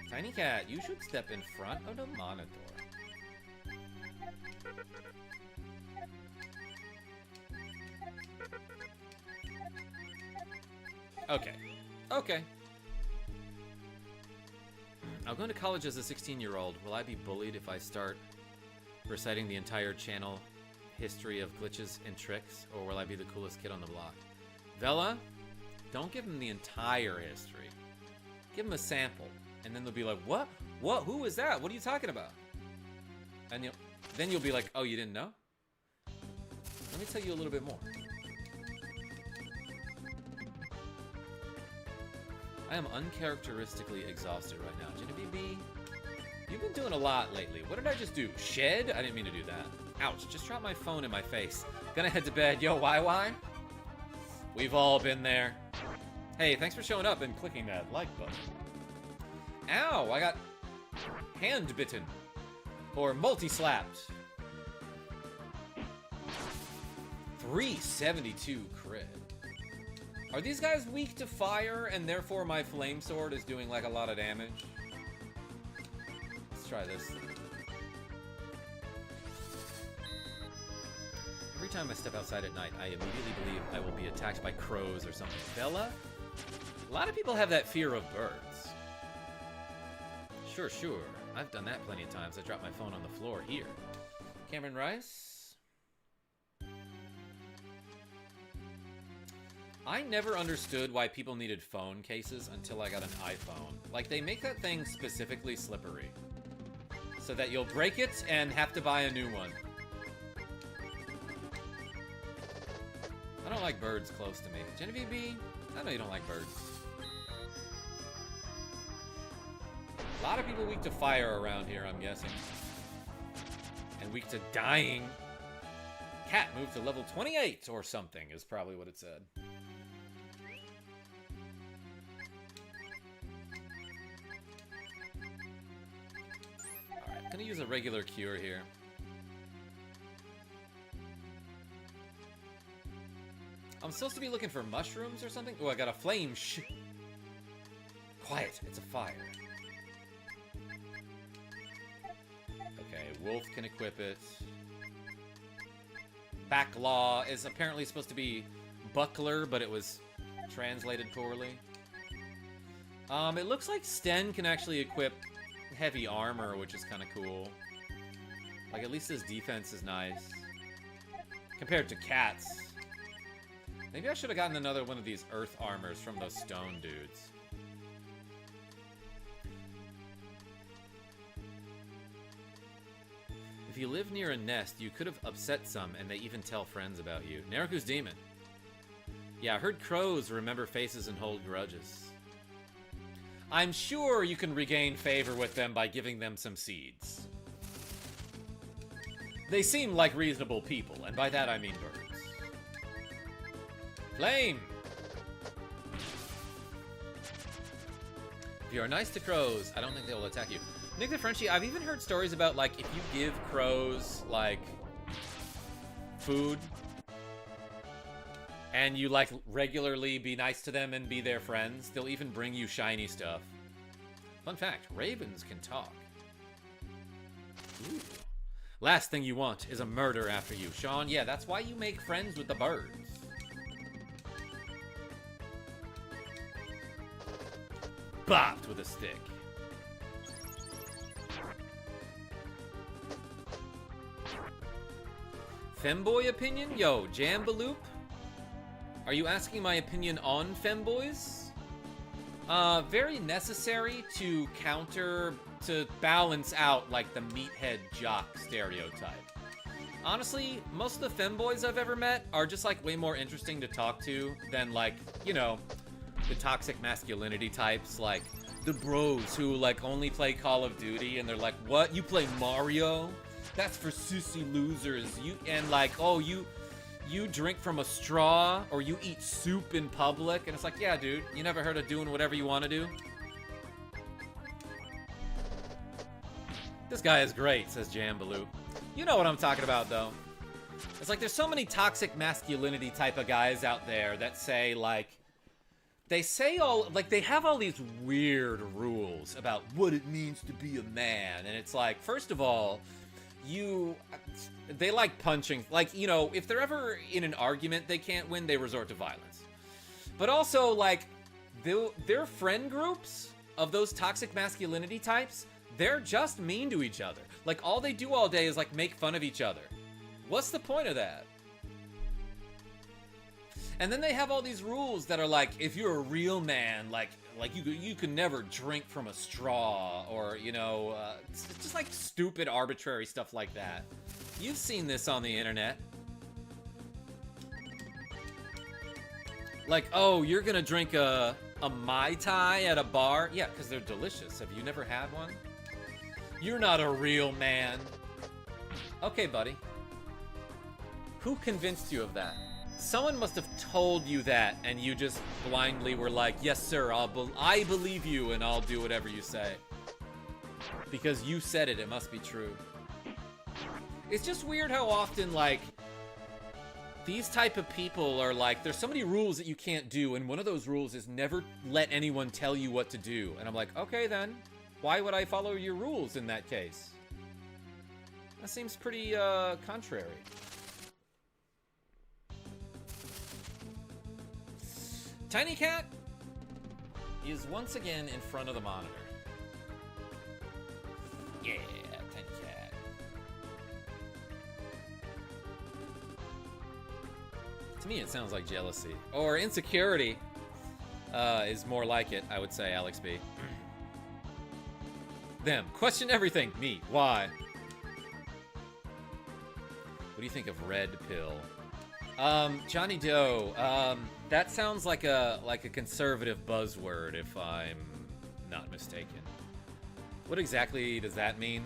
Tiny cat, you should step in front of the monitor. Okay. Okay. I'm going to college as a 16-year-old. Will I be bullied if I start reciting the entire channel history of glitches and tricks, or will I be the coolest kid on the block? Vela, don't give him the entire history. Give him a sample, and then they'll be like, what? What? Who is that? What are you talking about? And then you'll be like, oh, you didn't know? Let me tell you a little bit more. I am uncharacteristically exhausted right now. Genevieve B, you've been doing a lot lately. What did I just do? Shed? I didn't mean to do that. Ouch, just dropped my phone in my face. Gonna head to bed. Yo, YY? We've all been there. Hey, thanks for showing up and clicking that like button. Ow, I got hand bitten. Or multi-slapped. 372 crit. Are these guys weak to fire, and therefore my flame sword is doing like a lot of damage? Let's try this. Every time I step outside at night, I immediately believe I will be attacked by crows or something. Bella? A lot of people have that fear of birds. Sure. I've done that plenty of times. I dropped my phone on the floor here. Cameron Rice? I never understood why people needed phone cases until I got an iPhone. Like, they make that thing specifically slippery, so that you'll break it and have to buy a new one. I don't like birds close to me. Genevieve B, I know you don't like birds. A lot of people weak to fire around here, I'm guessing. And weak to dying. Cat moved to level 28 or something is probably what it said. Alright, gonna use a regular cure here. I'm supposed to be looking for mushrooms or something? Oh, I got a flame Quiet, it's a fire. Okay, Wolf can equip it. Backlaw is apparently supposed to be buckler, but it was translated poorly. It looks like Sten can actually equip heavy armor, which is kind of cool. Like, at least his defense is nice. Compared to Cat's. Maybe I should have gotten another one of these earth armors from those stone dudes. If you live near a nest, you could have upset some, and they even tell friends about you. Neriku's demon. Yeah, I heard crows remember faces and hold grudges. I'm sure you can regain favor with them by giving them some seeds. They seem like reasonable people, and by that I mean birds. Flame! If you are nice to crows, I don't think they will attack you. Nick the Frenchie, I've even heard stories about, like, if you give crows, like, food, and you, like, regularly be nice to them and be their friends, they'll even bring you shiny stuff. Fun fact, ravens can talk. Ooh. Last thing you want is a murder after you. Sean, yeah, that's why you make friends with the birds. Bopped with a stick. Femboy opinion? Yo, Jambaloop? Are you asking my opinion on femboys? Very necessary to balance out, like, the meathead jock stereotype. Honestly, most of the femboys I've ever met are just, like, way more interesting to talk to than, like, you know, the toxic masculinity types, like, the bros who, like, only play Call of Duty, and they're like, what? You play Mario? That's for sissy losers. And, like, oh, you drink from a straw, or you eat soup in public, and it's like, yeah, dude, you never heard of doing whatever you want to do? This guy is great, says Jambaloo. You know what I'm talking about, though. It's like, there's so many toxic masculinity type of guys out there that say, like, they have all these weird rules about what it means to be a man, and it's like, first of all, they like punching, like, you know, if they're ever in an argument they can't win, they resort to violence. But also, like, their friend groups of those toxic masculinity types, they're just mean to each other. Like, all they do all day is, like, make fun of each other. What's the point of that? And then they have all these rules that are like, if you're a real man, like you can never drink from a straw, or, you know, it's just like stupid, arbitrary stuff like that. You've seen this on the internet. Like, oh, you're gonna drink a Mai Tai at a bar? Yeah, because they're delicious. Have you never had one? You're not a real man. Okay, buddy. Who convinced you of that? Someone must have told you that, and you just blindly were like, yes, sir, I believe you, and I'll do whatever you say. Because you said it, it must be true. It's just weird how often, like, these type of people are like, there's so many rules that you can't do, and one of those rules is never let anyone tell you what to do. And I'm like, okay then, why would I follow your rules in that case? That seems pretty, contrary. Tiny Cat is once again in front of the monitor. Yeah, Tiny Cat. To me, it sounds like jealousy. Or insecurity is more like it, I would say, Alex B. Them. Question everything. Me. Why? What do you think of Red Pill? Johnny Doe, that sounds like a conservative buzzword, if I'm not mistaken. What exactly does that mean?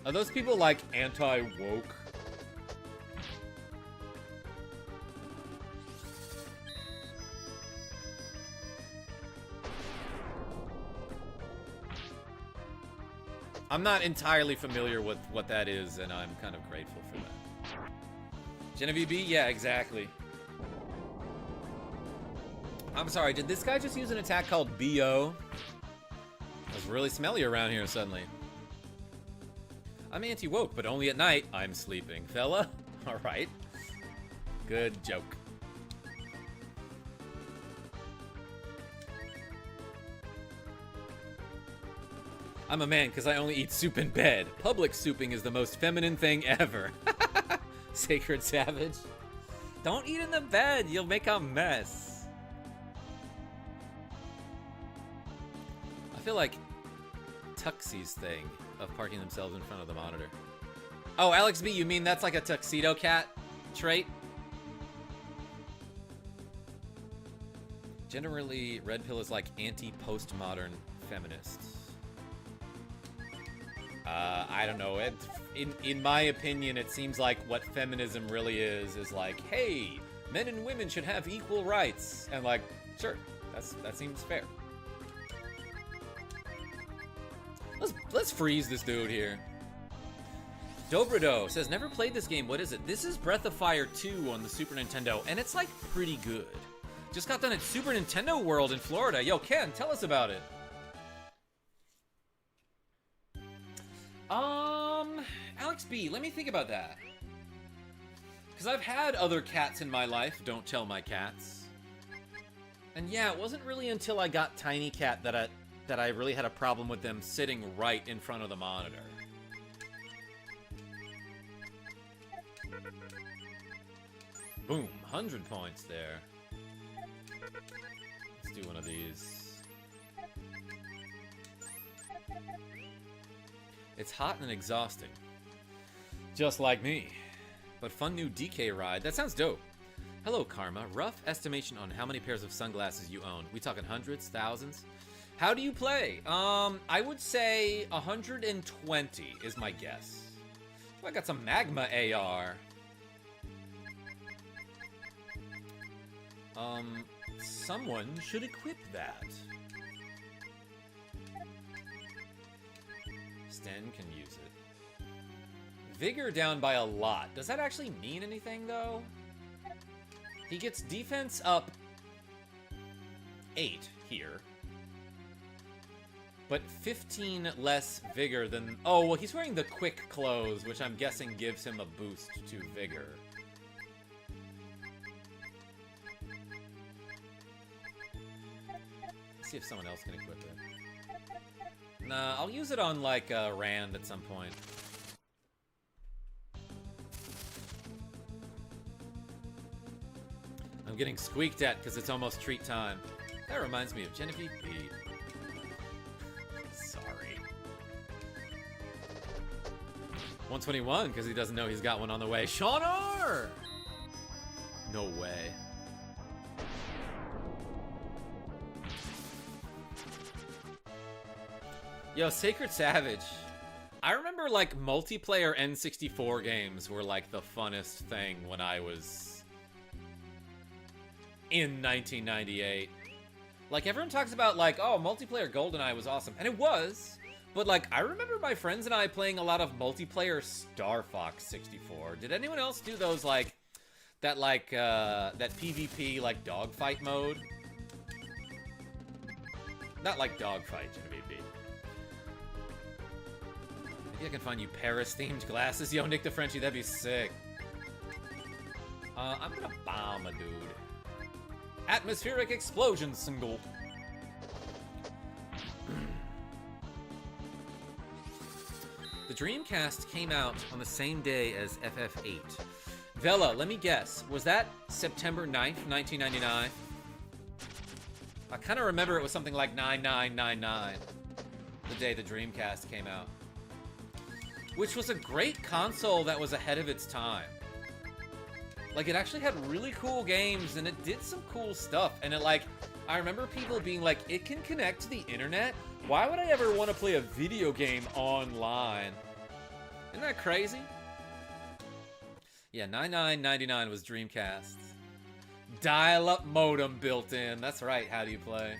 Are those people, like, anti-woke? I'm not entirely familiar with what that is, and I'm kind of grateful for that. Genevieve B? Yeah, exactly. I'm sorry, did this guy just use an attack called BO? It's really smelly around here suddenly. I'm anti-woke, but only at night. I'm sleeping, fella. Alright. Good joke. I'm a man because I only eat soup in bed. Public souping is the most feminine thing ever. Sacred Savage. Don't eat in the bed. You'll make a mess. I feel like Tuxie's thing of parking themselves in front of the monitor. Oh, Alex B, you mean that's like a tuxedo cat trait? Generally, Red Pill is like anti-postmodern feminists. I don't know. In my opinion, it seems like what feminism really is like, hey, men and women should have equal rights. And like, sure, that seems fair. Let's freeze this dude here. Dobrodo says, never played this game. What is it? This is Breath of Fire 2 on the Super Nintendo, and it's like pretty good. Just got done at Super Nintendo World in Florida. Yo, Ken, tell us about it. Alex B, let me think about that. Because I've had other cats in my life, don't tell my cats. And yeah, it wasn't really until I got Tiny Cat that I really had a problem with them sitting right in front of the monitor. Boom, 100 points there. Let's do one of these. It's hot and exhausting. Just like me. But fun new DK ride. That sounds dope. Hello, Karma. Rough estimation on how many pairs of sunglasses you own. We talking hundreds, thousands? How do you play? I would say 120 is my guess. Oh, I got some Magma AR. Someone should equip that. Sten can use it. Vigor down by a lot. Does that actually mean anything, though? He gets defense up 8 here. But 15 less vigor than... Oh, well, he's wearing the quick clothes, which I'm guessing gives him a boost to vigor. Let's see if someone else can equip it. Nah, I'll use it on, like, Rand at some point. I'm getting squeaked at because it's almost treat time. That reminds me of Genevieve B. Sorry. 121 because he doesn't know he's got one on the way. Sean R! No way. Yo, Sacred Savage. I remember, like, multiplayer N64 games were, like, the funnest thing when I was in 1998. Like, everyone talks about, like, oh, multiplayer GoldenEye was awesome. And it was. But, like, I remember my friends and I playing a lot of multiplayer Star Fox 64. Did anyone else do those, like, that PvP, like, dogfight mode? Not like dogfight, Genevieve B. Maybe I can find you Paris-themed glasses. Yo, Nick the Frenchie, that'd be sick. I'm gonna bomb a dude. Atmospheric explosion single. The Dreamcast came out on the same day as FF8. Vela, let me guess. Was that September 9th, 1999? I kind of remember it was something like 9999. The day the Dreamcast came out. Which was a great console that was ahead of its time. Like, it actually had really cool games, and it did some cool stuff. And it, like, I remember people being like, it can connect to the internet? Why would I ever want to play a video game online? Isn't that crazy? Yeah, 9999 was Dreamcast. Dial-up modem built in. That's right, how do you play?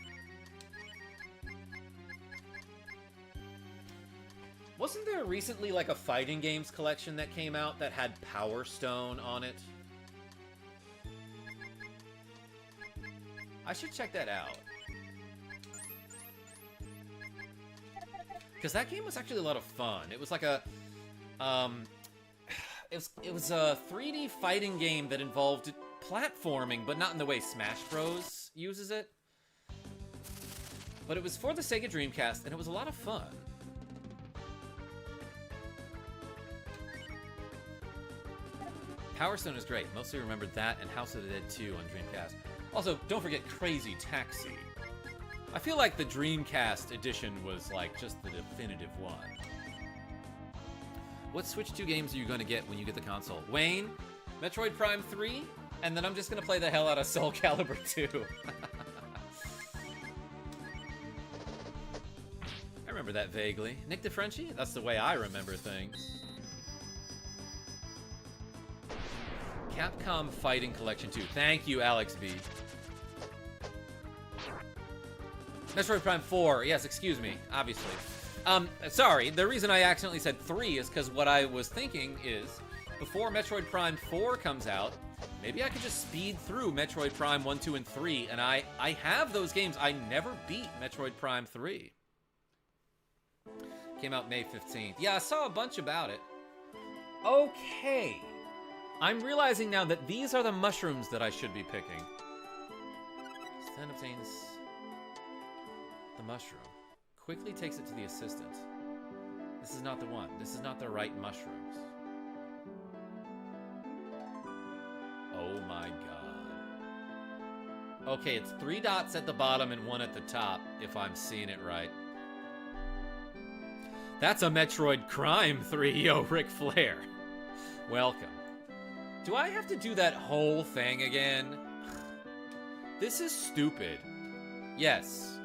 Wasn't there recently, like, a fighting games collection that came out that had Power Stone on it? I should check that out. Because that game was actually a lot of fun. It was like a, it was a 3D fighting game that involved platforming, but not in the way Smash Bros. Uses it. But it was for the Sega Dreamcast, and it was a lot of fun. Power Stone is great. Mostly remembered that and House of the Dead 2 on Dreamcast. Also, don't forget Crazy Taxi. I feel like the Dreamcast edition was like just the definitive one. What Switch 2 games are you going to get when you get the console? Wayne, Metroid Prime 3, and then I'm just going to play the hell out of Soul Calibur 2. I remember that vaguely. Nick DeFrenchie? That's the way I remember things. Capcom Fighting Collection 2. Thank you, Alex B. Metroid Prime 4. Yes, excuse me, obviously. Sorry, the reason I accidentally said 3 is because what I was thinking is, before Metroid Prime 4 comes out, maybe I could just speed through Metroid Prime 1, 2, and 3, and I have those games. I never beat Metroid Prime 3. Came out May 15th. Yeah, I saw a bunch about it. Okay. I'm realizing now that these are the mushrooms that I should be picking. Then obtains the mushroom. Quickly takes it to the assistant. This is not the one. This is not the right mushrooms. Oh my god. Okay, it's 3 dots at the bottom and 1 at the top, if I'm seeing it right. That's a Metroid Crime 3, yo, Ric Flair. Welcome. Do I have to do that whole thing again? This is stupid. Yes.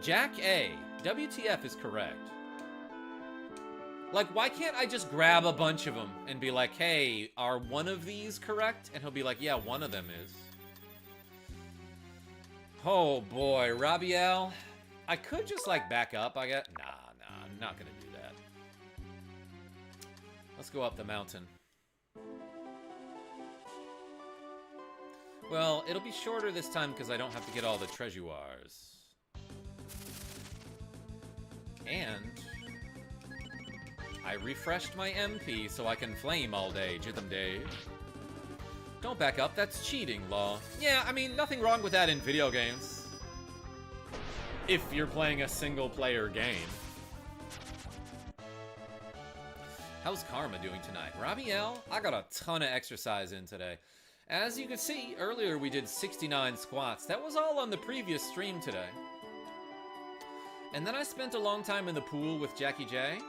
Jack A. WTF is correct. Like, why can't I just grab a bunch of them and be like, hey, are one of these correct? And he'll be like, yeah, one of them is. Oh boy, Rabiel. I could just like back up, I guess. Nah, I'm not gonna do that. Let's go up the mountain. Well, it'll be shorter this time because I don't have to get all the treasures. And I refreshed my MP so I can flame all day, Jitham Dave. Don't back up, that's cheating, Law. Yeah, I mean, nothing wrong with that in video games. If you're playing a single-player game. How's Karma doing tonight? Robbie L, I got a ton of exercise in today. As you can see, earlier we did 69 squats. That was all on the previous stream today. And then I spent a long time in the pool with Jackie J.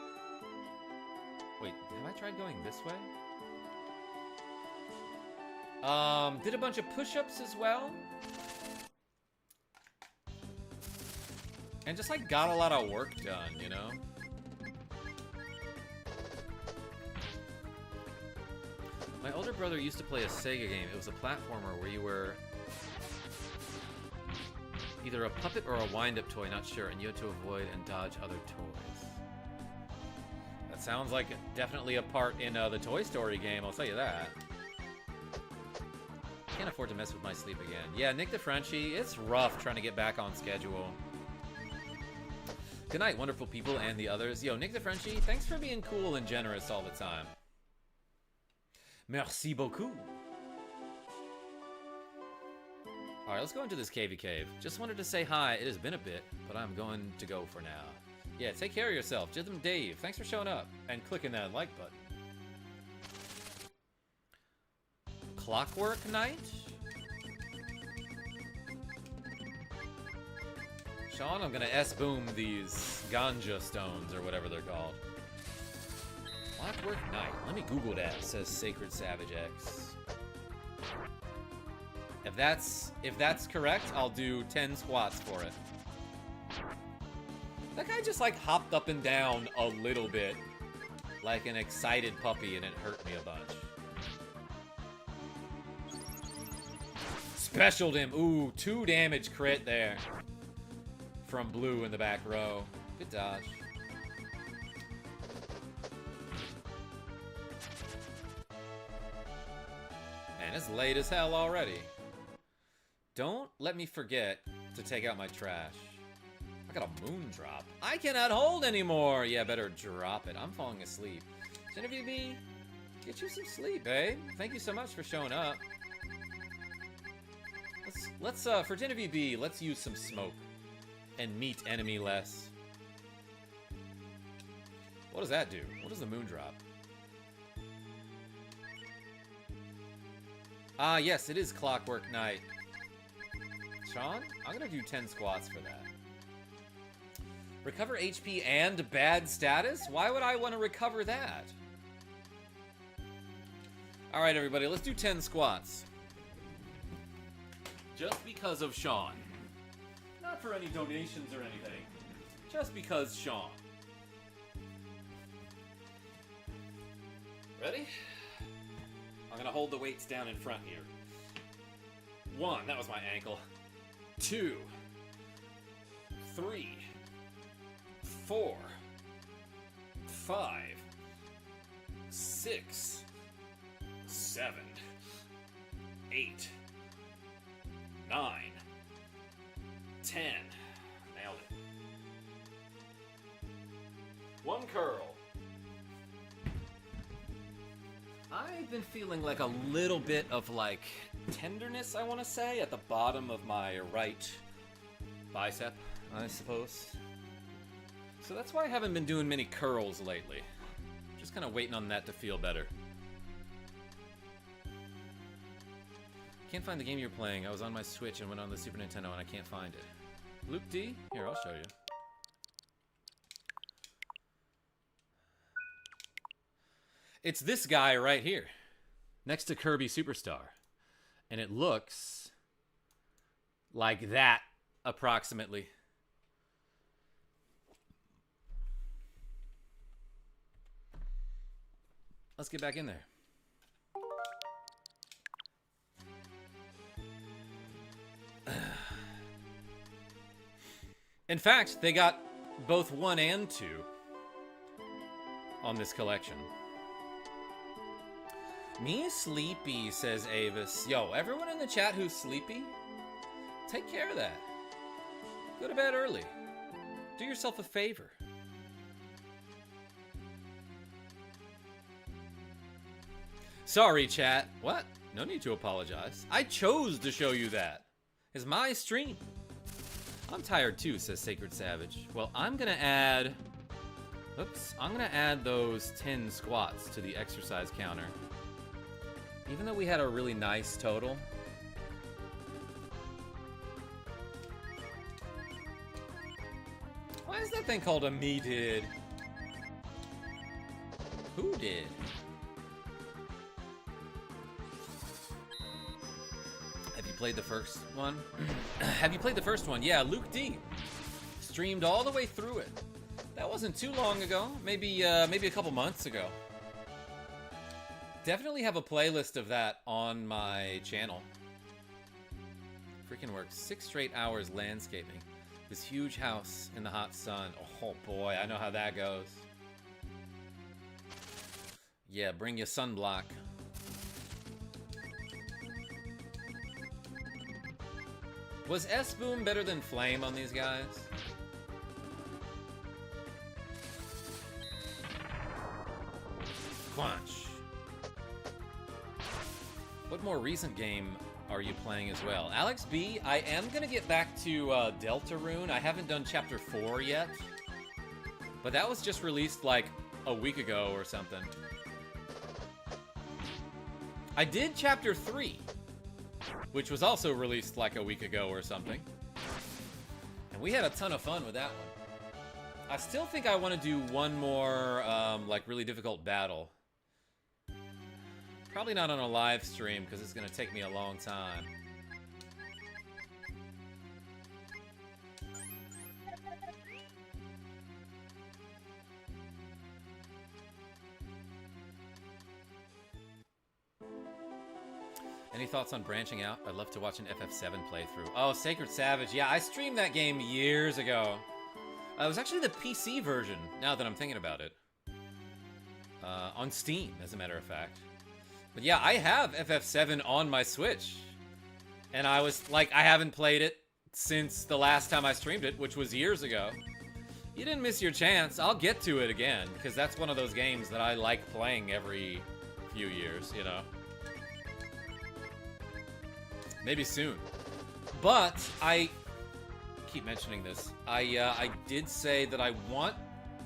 Wait, have I tried going this way? Did a bunch of push-ups as well. And just like got a lot of work done, you know? My older brother used to play a Sega game. It was a platformer where you were either a puppet or a wind-up toy, not sure, and you had to avoid and dodge other toys. That sounds like definitely a part in the Toy Story game, I'll tell you that. Can't afford to mess with my sleep again. Yeah, Nick DeFrenchie, it's rough trying to get back on schedule. Good night, wonderful people and the others. Yo, Nick DeFrenchie, thanks for being cool and generous all the time. Merci beaucoup. Alright, let's go into this cavey cave. Just wanted to say hi. It has been a bit, but I'm going to go for now. Yeah, take care of yourself. Jitham Dave, thanks for showing up and clicking that like button. Clockwork Night? Sean, I'm gonna S-boom these ganja stones or whatever they're called. Clockwork Night. Let me Google that, says Sacred Savage X. If that's correct, I'll do 10 squats for it. That guy just like hopped up and down a little bit like an excited puppy and it hurt me a bunch. Specialed him. Ooh, 2 damage crit there. From Blue in the back row. Good dodge. Man, it's late as hell already. Don't let me forget to take out my trash. I got a moon drop. I cannot hold anymore. Yeah, better drop it. I'm falling asleep. Genevieve B, get you some sleep, babe. Thank you so much for showing up. Let's for Genevieve B, let's use some smoke and meet enemy less. What does that do? What does the moon drop? Ah, yes, it is Clockwork Night. Sean, I'm gonna do 10 squats for that. Recover HP and bad status? Why would I want to recover that? Alright, everybody, let's do 10 squats. Just because of Sean. Not for any donations or anything. Just because Sean. Ready? I'm gonna hold the weights down in front here. 1, that was my ankle. 2, 3, 4, 5, 6, 7, 8, 9, 10. Nailed it. 1 curl. I've been feeling like a little bit of like tenderness, I want to say, at the bottom of my right bicep, I suppose. So that's why I haven't been doing many curls lately. Just kind of waiting on that to feel better. Can't find the game you're playing. I was on my Switch and went on the Super Nintendo and I can't find it. Luke D? Here, I'll show you. It's this guy right here, next to Kirby Superstar. And it looks like that, approximately. Let's get back in there. In fact, they got both 1 and 2 on this collection. Me sleepy, says Avis. Yo, everyone in the chat who's sleepy, take care of that. Go to bed early. Do yourself a favor. Sorry, chat. What? No need to apologize. I chose to show you that. It's my stream. I'm tired too, says Sacred Savage. Well, I'm gonna add... Oops. I'm gonna add those 10 squats to the exercise counter. Even though we had a really nice total. Why is that thing called a me did? Who did? Have you played the first one? Have you played the first one? Yeah, Luke D. Streamed all the way through it. That wasn't too long ago. Maybe a couple months ago. Definitely have a playlist of that on my channel. Freaking works. 6 straight hours landscaping. This huge house in the hot sun. Oh boy, I know how that goes. Yeah, bring your sunblock. Was S-Boom better than Flame on these guys? Crunch. What more recent game are you playing as well? Alex B, I am gonna get back to Deltarune. I haven't done Chapter 4 yet. But that was just released like a week ago or something. I did Chapter 3, which was also released like a week ago or something. And we had a ton of fun with that one. I still think I want to do one more like really difficult battle. Probably not on a live stream, because it's going to take me a long time. Any thoughts on branching out? I'd love to watch an FF7 playthrough. Oh, Sacred Savage. Yeah, I streamed that game years ago. It was actually the PC version, now that I'm thinking about it. On Steam, as a matter of fact. But yeah, I have FF7 on my Switch. And I was like, I haven't played it since the last time I streamed it, which was years ago. You didn't miss your chance. I'll get to it again, because that's one of those games that I like playing every few years, you know. Maybe soon. But I keep mentioning this. I did say that I want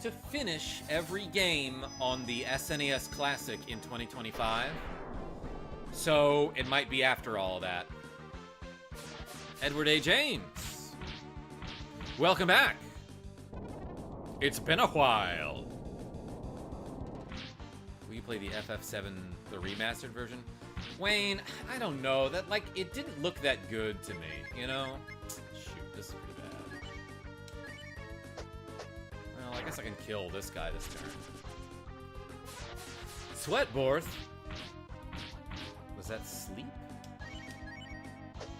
to finish every game on the SNES Classic in 2025. So it might be after all that. Edward A. James, welcome back. It's been a while. Will you play the FF7, the remastered version? Wayne, I don't know. That, like, it didn't look that good to me, you know? Shoot, this is pretty bad. Well, I guess I can kill this guy this turn. Sweatborth. Was that sleep?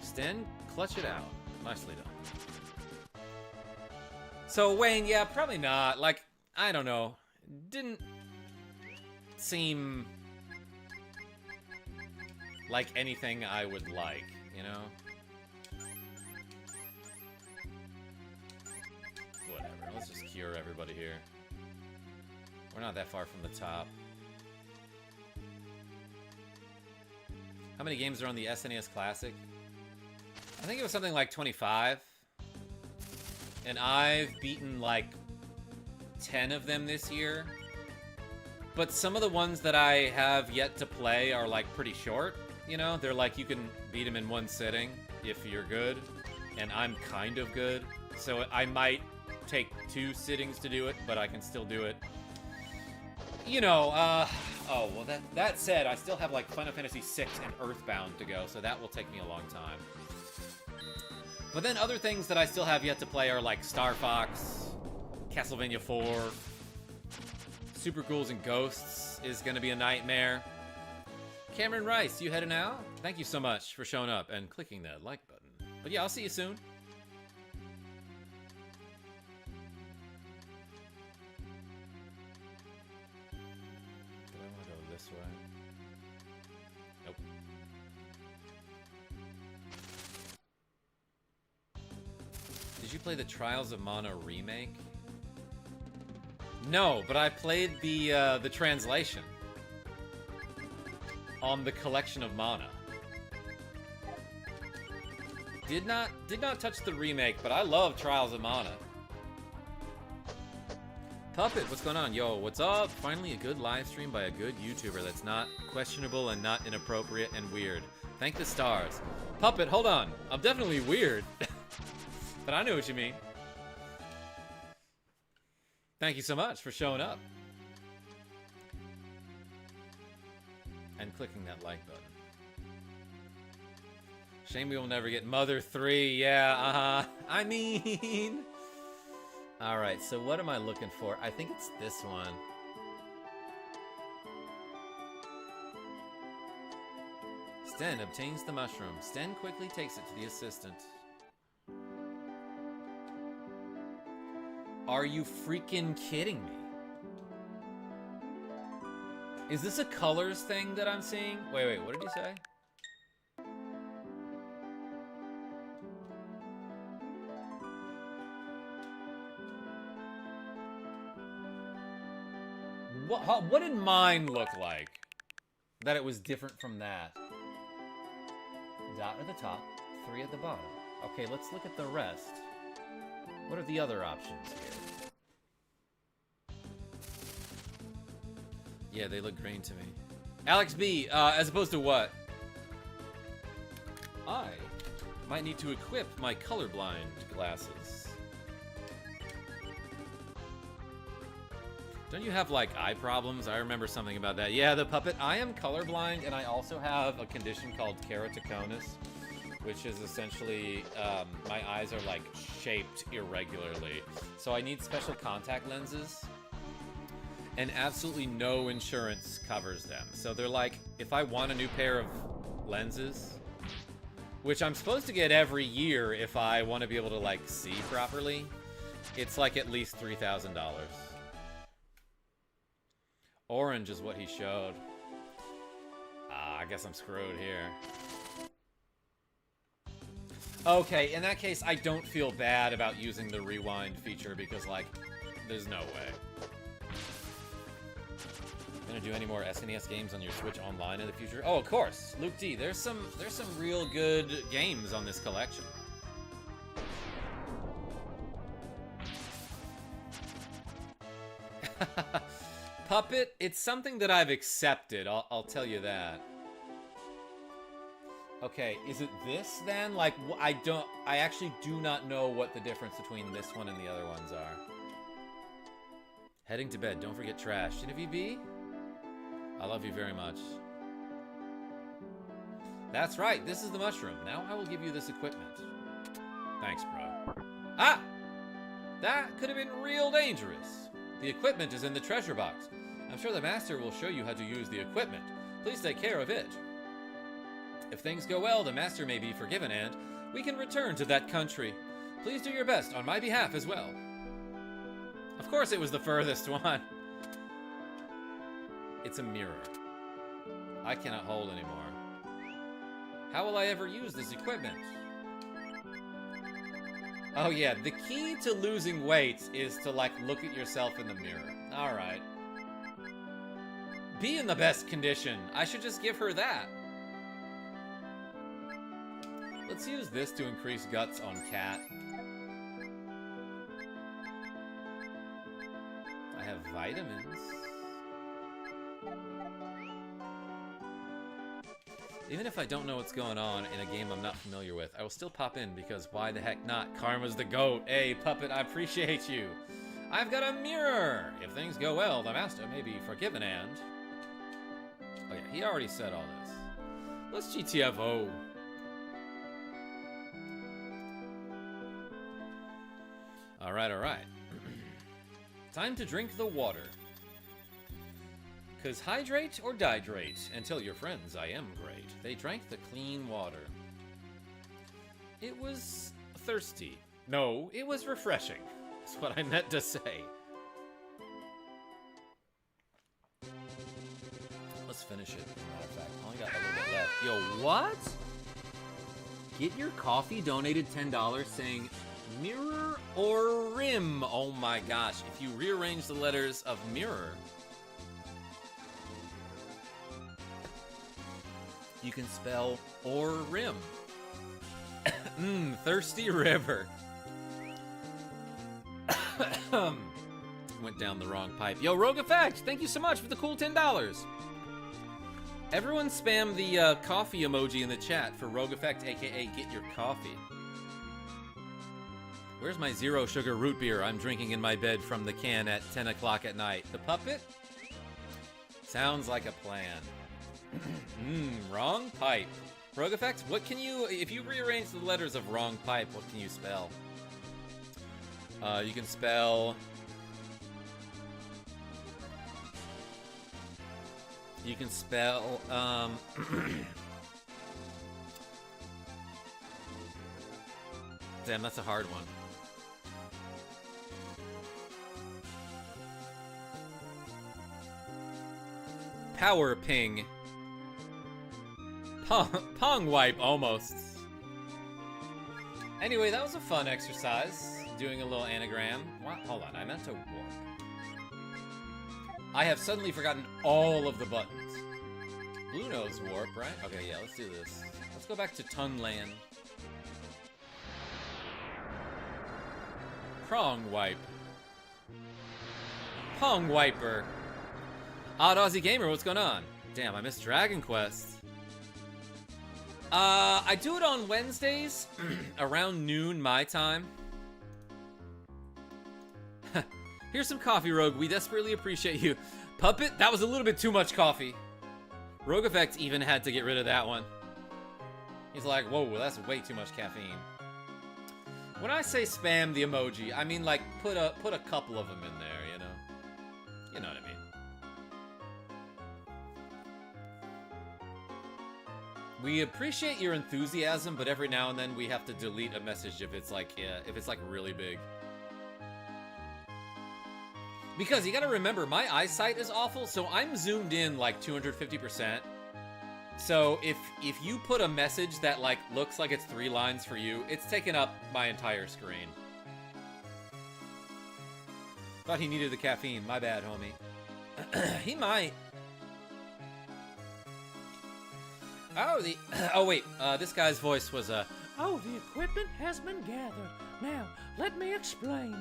Sten, clutch it out. Nicely done. So, Wayne, yeah, probably not. Like, I don't know. Didn't seem like anything I would like, you know? Whatever. Let's just cure everybody here. We're not that far from the top. How many games are on the SNES Classic? I think it was something like 25. And I've beaten like 10 of them this year. But some of the ones that I have yet to play are like pretty short. You know, they're like you can beat them in one sitting if you're good. And I'm kind of good. So I might take 2 sittings to do it, but I can still do it. You know, oh, well, that said, I still have like Final Fantasy VI and Earthbound to go, so that will take me a long time. But then other things that I still have yet to play are like Star Fox, Castlevania 4, Super Ghouls and Ghosts is going to be a nightmare. Cameron Rice, you heading out? Thank you so much for showing up and clicking that like button. But yeah, I'll see you soon. Do I want to go this way? Nope. Did you play the Trials of Mana remake? No, but I played the translation on the Collection of Mana. Did not touch the remake, but I love Trials of Mana. Puppet, what's going on? Yo, what's up? Finally a good live stream by a good YouTuber that's not questionable and not inappropriate and weird. Thank the stars. Puppet, hold on. I'm definitely weird. But I know what you mean. Thank you so much for showing up. And clicking that like button. Shame we will never get Mother 3. Yeah, I mean... Alright, so what am I looking for? I think it's this one. Sten obtains the mushroom. Sten quickly takes it to the assistant. Are you freaking kidding me? Is this a colors thing that I'm seeing? Wait, what did you say? What did mine look like? That it was different from that. Dot at the top, 3 at the bottom. Okay, let's look at the rest. What are the other options here? Yeah, they look green to me. Alex B, as opposed to what? I might need to equip my colorblind glasses. Don't you have, like, eye problems? I remember something about that. Yeah, the Puppet. I am colorblind, and I also have a condition called keratoconus, which is essentially, my eyes are, like, shaped irregularly. So I need special contact lenses, and absolutely no insurance covers them. So they're like, if I want a new pair of lenses, which I'm supposed to get every year if I want to be able to, like, see properly, it's, like, at least $3,000. Orange is what he showed. I guess I'm screwed here. Okay, in that case, I don't feel bad about using the rewind feature because, like, there's no way. Gonna do any more SNES games on your Switch Online in the future? Oh, of course, Luke D. There's some real good games on this collection. Puppet, it's something that I've accepted. I'll tell you that. Okay, is it this then? Like, I actually do not know what the difference between this one and the other ones are. Heading to bed, don't forget trash. Genevieve B? I love you very much. That's right, this is the mushroom. Now I will give you this equipment. Thanks, bro. Ah! That could have been real dangerous. The equipment is in the treasure box. I'm sure the master will show you how to use the equipment. Please take care of it. If things go well, the master may be forgiven and we can return to that country. Please do your best on my behalf as well. Of course it was the furthest one. It's a mirror. I cannot hold anymore. How will I ever use this equipment? Oh yeah, the key to losing weight is to, like, look at yourself in the mirror. Alright. Be in the best condition. I should just give her that. Let's use this to increase guts on Cat. I have vitamins. Even if I don't know what's going on in a game I'm not familiar with, I will still pop in because why the heck not? Karma's the GOAT. Hey, Puppet, I appreciate you. I've got a mirror. If things go well, the master may be forgiven and... Oh yeah, he already said all this. Let's GTFO. Alright, alright. Time to drink the water. Cause hydrate or dihydrate, and tell your friends I am great. They drank the clean water. It was thirsty. No, it was refreshing. That's what I meant to say. Let's finish it, as a matter of fact. Only got a little bit left. Yo, what? Get your coffee donated $10 saying mirror or rim. Oh my gosh, if you rearrange the letters of mirror, you can spell or rim. Thirsty river. Went down the wrong pipe. Yo, Rogue Effect, thank you so much for the cool $10. Everyone spam the coffee emoji in the chat for Rogue Effect, aka get your coffee. Where's my zero sugar root beer I'm drinking in my bed from the can at 10 o'clock at night? The puppet? Sounds like a plan. Wrong pipe. Rogue Effect, what can you, if you rearrange the letters of wrong pipe, what can you spell? You can spell... You can spell, Damn, that's a hard one. Power ping. Pong wipe, almost. Anyway, that was a fun exercise. Doing a little anagram. What? Hold on, I meant to warp. I have suddenly forgotten all of the buttons. Blue nose warp, right? Okay, yeah, let's do this. Let's go back to Tonland. Prong wipe. Pong wiper. Odd Aussie Gamer, what's going on? Damn, I missed Dragon Quest. I do it on Wednesdays, around noon my time. Here's some coffee, Rogue. We desperately appreciate you. Puppet, that was a little bit too much coffee. Rogue Effect even had to get rid of that one. He's like, whoa, that's way too much caffeine. When I say spam the emoji, I mean like put a couple of them in there, you know? You know what I mean. We appreciate your enthusiasm, but every now and then we have to delete a message if it's like, yeah, if it's like really big. Because you gotta remember, my eyesight is awful, so I'm zoomed in like 250%. So if you put a message that like looks like it's 3 lines for you, it's taking up my entire screen. Thought he needed the caffeine. My bad, homie. He might. Oh, wait. This guy's voice was Oh, the equipment has been gathered. Now, let me explain.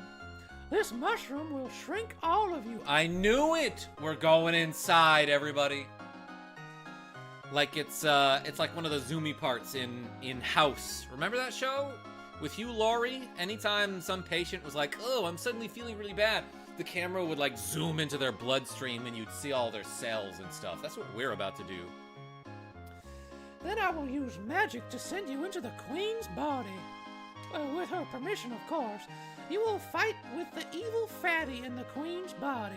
This mushroom will shrink all of you. I knew it. We're going inside, everybody. Like it's like one of the zoomy parts in House. Remember that show with Hugh Laurie? Anytime some patient was like, "Oh, I'm suddenly feeling really bad," the camera would like zoom into their bloodstream and you'd see all their cells and stuff. That's what we're about to do. Then I will use magic to send you into the Queen's body. With her permission, of course. You will fight with the evil fatty in the Queen's body.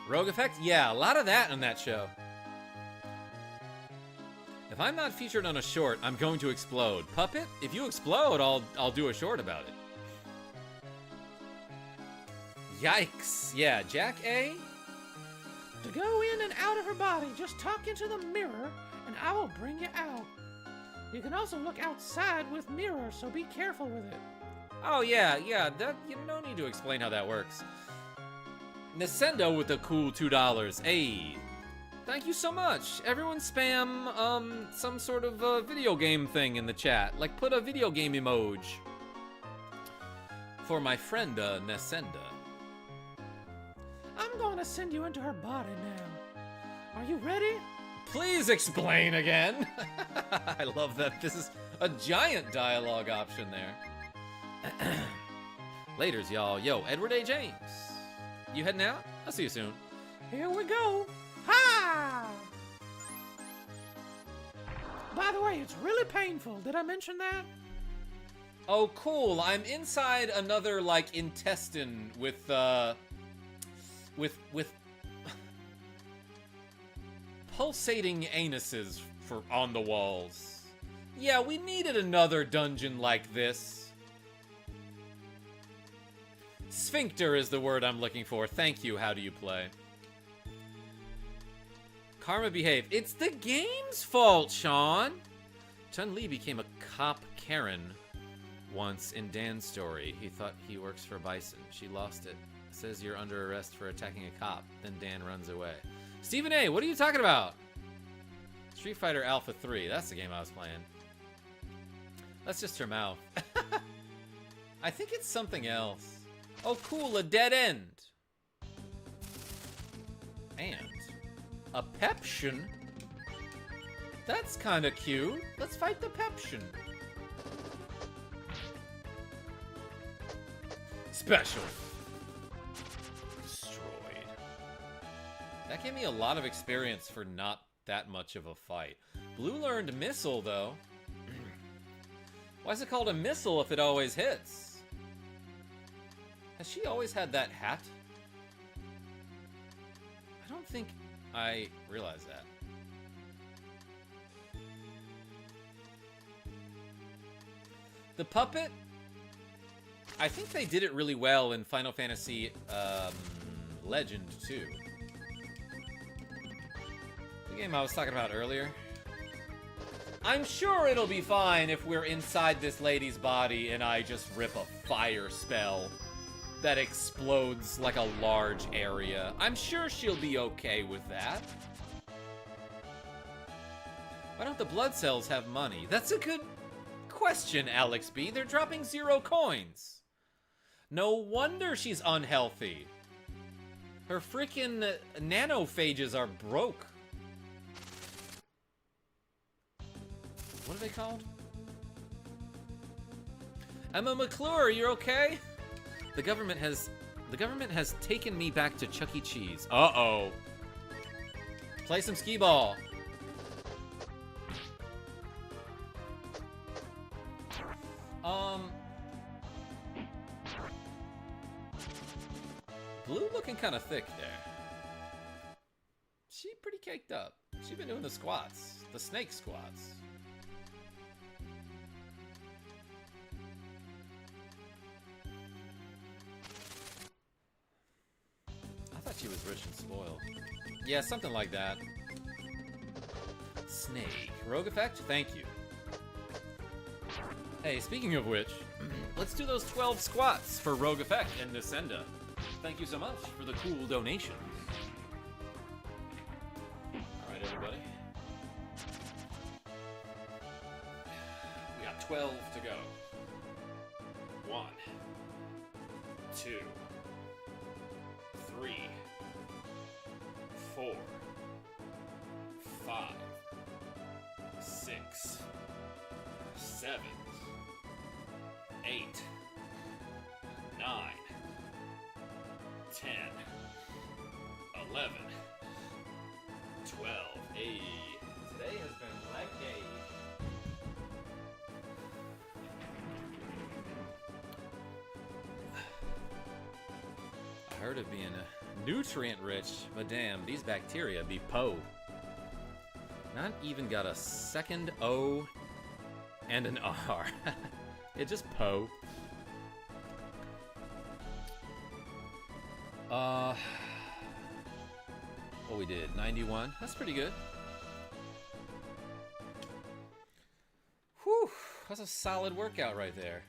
Rogue effect? Yeah, a lot of that on that show. If I'm not featured on a short, I'm going to explode. Puppet, if you explode, I'll do a short about it. Yikes. Yeah, Jack A? To go in and out of her body, just talk into the mirror, and I will bring you out. You can also look outside with mirrors, so be careful with it. Oh, yeah, that, you no need to explain how that works. Nascendo with the cool $2. Hey, thank you so much. Everyone spam, some sort of video game thing in the chat. Like, put a video game emoji. For my friend, Nascenda. I'm going to send you into her body now. Are you ready? Please explain again. I love that this is a giant dialogue option there. Laters, y'all. Yo, Edward A. James. You heading out? I'll see you soon. Here we go. Ha! By the way, it's really painful. Did I mention that? Oh, cool. I'm inside another, like, intestine with pulsating anuses on the walls. Yeah, we needed another dungeon like this. Sphincter is the word I'm looking for. Thank you. How do you play? Karma behave. It's the game's fault, Sean. Chun-Li became a cop Karen once in Dan's story. He thought he works for Bison. She lost it. Says you're under arrest for attacking a cop. Then Dan runs away. Stephen A., what are you talking about? Street Fighter Alpha 3. That's the game I was playing. That's just her mouth. I think it's something else. Oh, cool. A dead end. And a Peption. That's kind of cute. Let's fight the Peption. Special. Destroyed. That gave me a lot of experience for not that much of a fight. Blue learned missile, though. Why is it called a missile if it always hits? Has she always had that hat? I don't think I realized that. The puppet? I think they did it really well in Final Fantasy Legend 2. The game I was talking about earlier. I'm sure it'll be fine if we're inside this lady's body and I just rip a fire spell that explodes like a large area. I'm sure she'll be okay with that. Why don't the blood cells have money? That's a good question, Alex B. They're dropping 0 coins. No wonder she's unhealthy. Her freaking nanophages are broke. What are they called? Emma McClure, you're okay? The government has taken me back to Chuck E. Cheese. Uh-oh. Play some skee ball. Blue looking kind of thick there. She pretty caked up. She been doing the squats. The snake squats. I thought she was rich and spoiled. Yeah, something like that. snake. Rogue effect? Thank you. Hey, speaking of which, let's do those 12 squats for Rogue effect and Descenda. Thank you so much for the cool donation. Alright, everybody. We got 12 to go. 1, 2, 3, 4, 5, 6, 7, 8, 9, 10, 11, 12. Hey, today has been leg day. I heard of being nutrient rich, but damn, these bacteria be po. Not even got a second O and an R. It just po. What we did, 91. That's pretty good. Whew, that's a solid workout right there.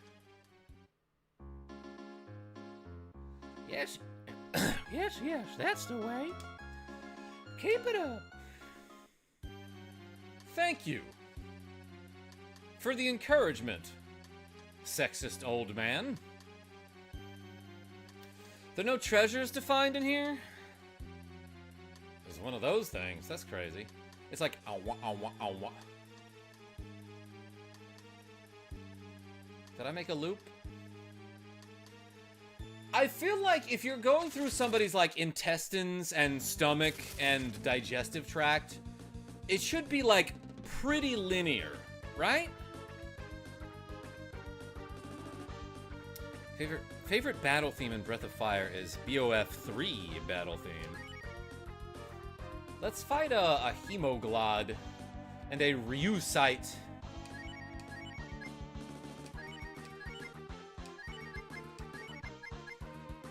Yes, yes, that's the way. Keep it up. Thank you for the encouragement, sexist old man. There are no treasures to find in here? There's one of those things. That's crazy. It's like, awa. Did I make a loop? I feel like if you're going through somebody's like intestines and stomach and digestive tract, it should be like pretty linear, right? Favorite battle theme in Breath of Fire is BOF 3 battle theme. Let's fight a Hemoglod and a Ryusite.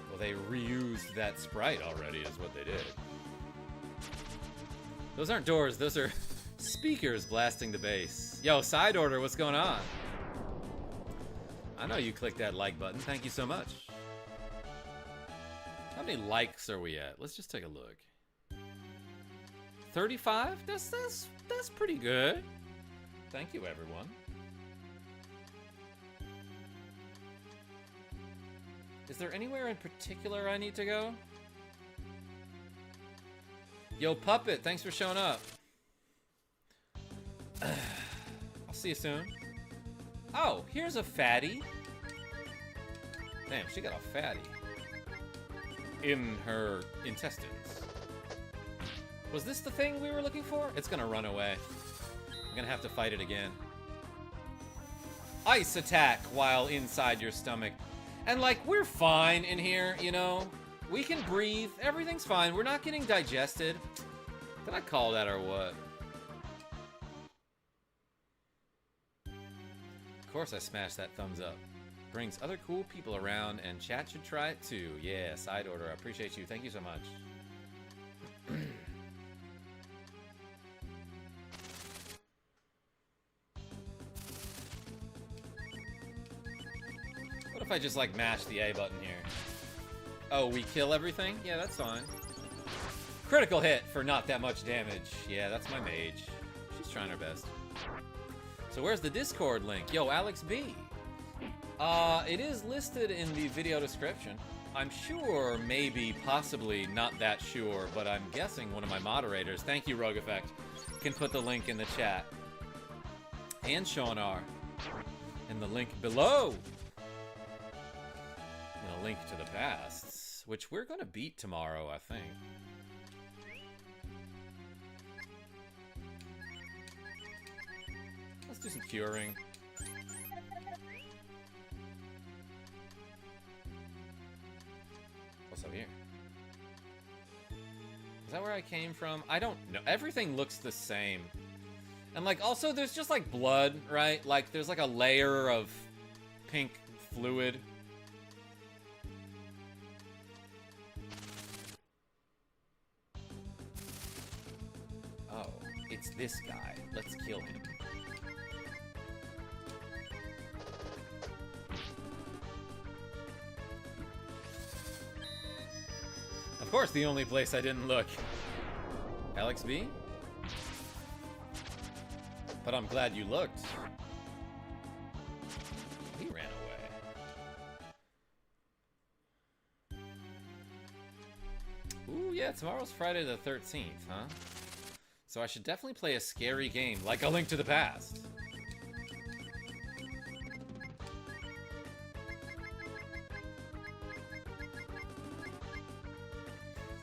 Well, they reused that sprite already is what they did. Those aren't doors, those are speakers blasting the bass. Yo, side order, what's going on? I know you clicked that like button. Thank you so much. How many likes are we at? Let's just take a look. 35? That's pretty good. Thank you, everyone. Is there anywhere in particular I need to go? Yo, Puppet, thanks for showing up. I'll see you soon. Oh, here's a fatty. Damn, she got a fatty in her intestines. Was this the thing we were looking for? It's gonna run away. I'm gonna have to fight it again. Ice attack while inside your stomach. And like, we're fine in here, you know? We can breathe, everything's fine. We're not getting digested. Did I call that or what? Of course I smashed that thumbs up. Brings other cool people around and chat should try it too. Yeah, side order, I appreciate you. Thank you so much. What if I just like mash the A button here? Oh, we kill everything? Yeah, that's fine. Critical hit for not that much damage. Yeah, that's my mage. She's trying her best. So where's the Discord link? Yo, Alex B. It is listed in the video description. I'm sure, maybe, possibly, not that sure, but I'm guessing one of my moderators, thank you, Rogue Effect, can put the link in the chat. And Shonar. And the link below. And a link to the pasts, which we're gonna beat tomorrow, I think. Let's do some curing. What's up here? Is that where I came from? I don't know. Everything looks the same. And like, also there's just like blood, right? Like there's like a layer of pink fluid. Oh, it's this guy. Let's kill him. Of course, the only place I didn't look. Alex B? But I'm glad you looked. He ran away. Ooh, yeah, tomorrow's Friday the 13th, huh? So I should definitely play a scary game, like A Link to the Past.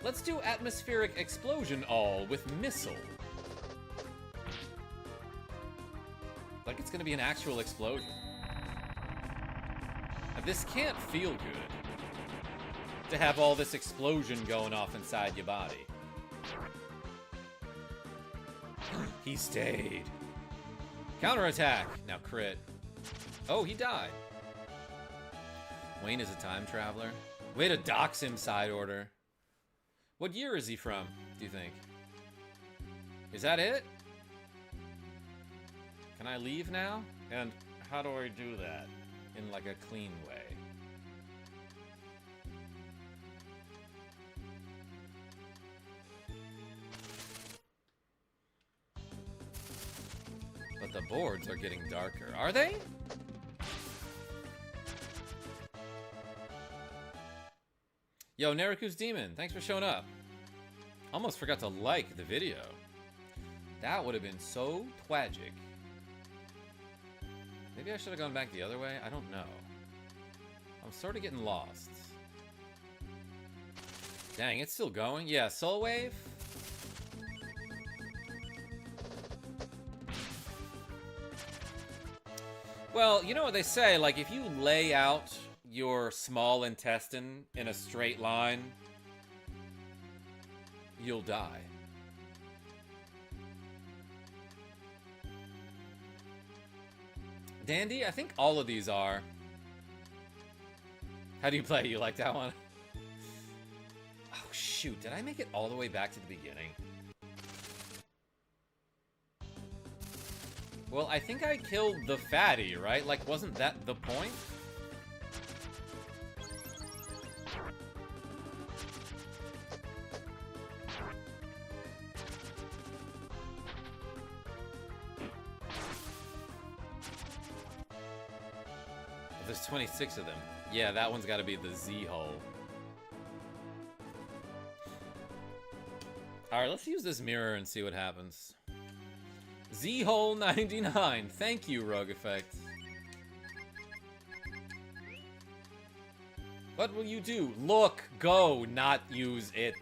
Let's do atmospheric explosion all with missile. Like it's gonna be an actual explosion. And this can't feel good to have all this explosion going off inside your body. He stayed. Counterattack. Now crit. Oh, he died. Wayne is a time traveler. Way to dox him, side order. What year is he from, do you think? Is that it? Can I leave now? And how do I do that in like a clean way? But the boards are getting darker. Are they? Yo, Neriku's Demon, thanks for showing up. Almost forgot to like the video. That would have been so tragic. Maybe I should have gone back the other way? I don't know. I'm sort of getting lost. Dang, it's still going? Yeah, Soul Wave? Well, you know what they say, like if you lay out your small intestine in a straight line, you'll die. Dandy, I think all of these are. How do you play? You like that one? Oh shoot, did I make it all the way back to the beginning? Well, I think I killed the fatty, right? Like, wasn't that the point? There's 26 of them. Yeah, that one's got to be the Z-hole. Alright, let's use this mirror and see what happens. Z-hole 99. Thank you, Rogue Effect. What will you do? Look, go, not use it.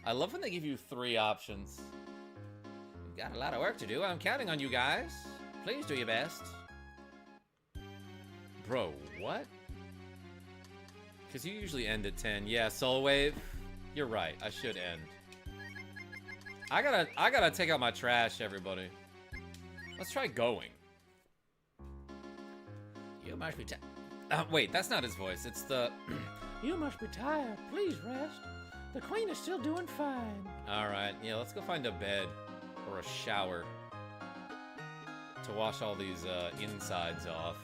I love when they give you 3 options. You've got a lot of work to do. I'm counting on you guys. Please do your best. Bro, what? Because you usually end at 10. Yeah, Soul Wave. You're right. I should end. I gotta take out my trash, everybody. Let's try going. You must be wait, that's not his voice. It's the... You must be tired. Please rest. The queen is still doing fine. Alright, yeah, let's go find a bed or a shower to wash all these insides off.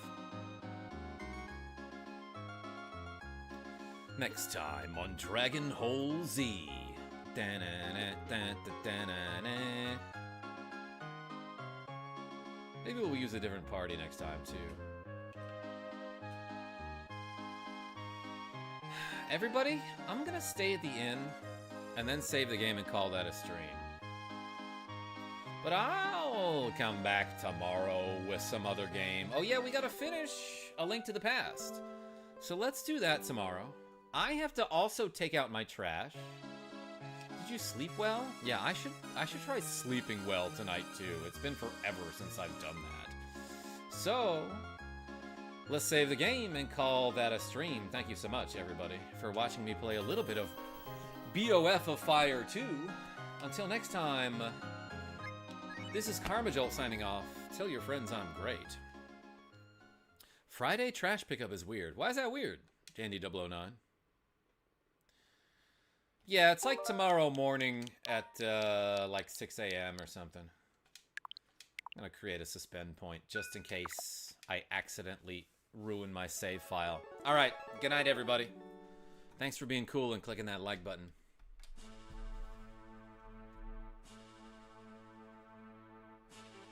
Next time on Dragon Hole Z. Maybe we'll use a different party next time, too. Everybody, I'm gonna stay at the inn and then save the game and call that a stream. But I'll come back tomorrow with some other game. Oh yeah, we gotta finish A Link to the Past. So let's do that tomorrow. I have to also take out my trash. Did you sleep well? Yeah, I should try sleeping well tonight too. It's been forever since I've done that. So, let's save the game and call that a stream. Thank you so much, everybody, for watching me play a little bit of BOF of Fire 2. Until next time, this is KarmaJolt signing off. Tell your friends I'm great. Friday trash pickup is weird. Why is that weird? Jandy009. Yeah, it's like tomorrow morning at like 6 a.m. or something. I'm gonna create a suspend point just in case I accidentally ruin my save file. Alright, good night everybody. Thanks for being cool and clicking that like button.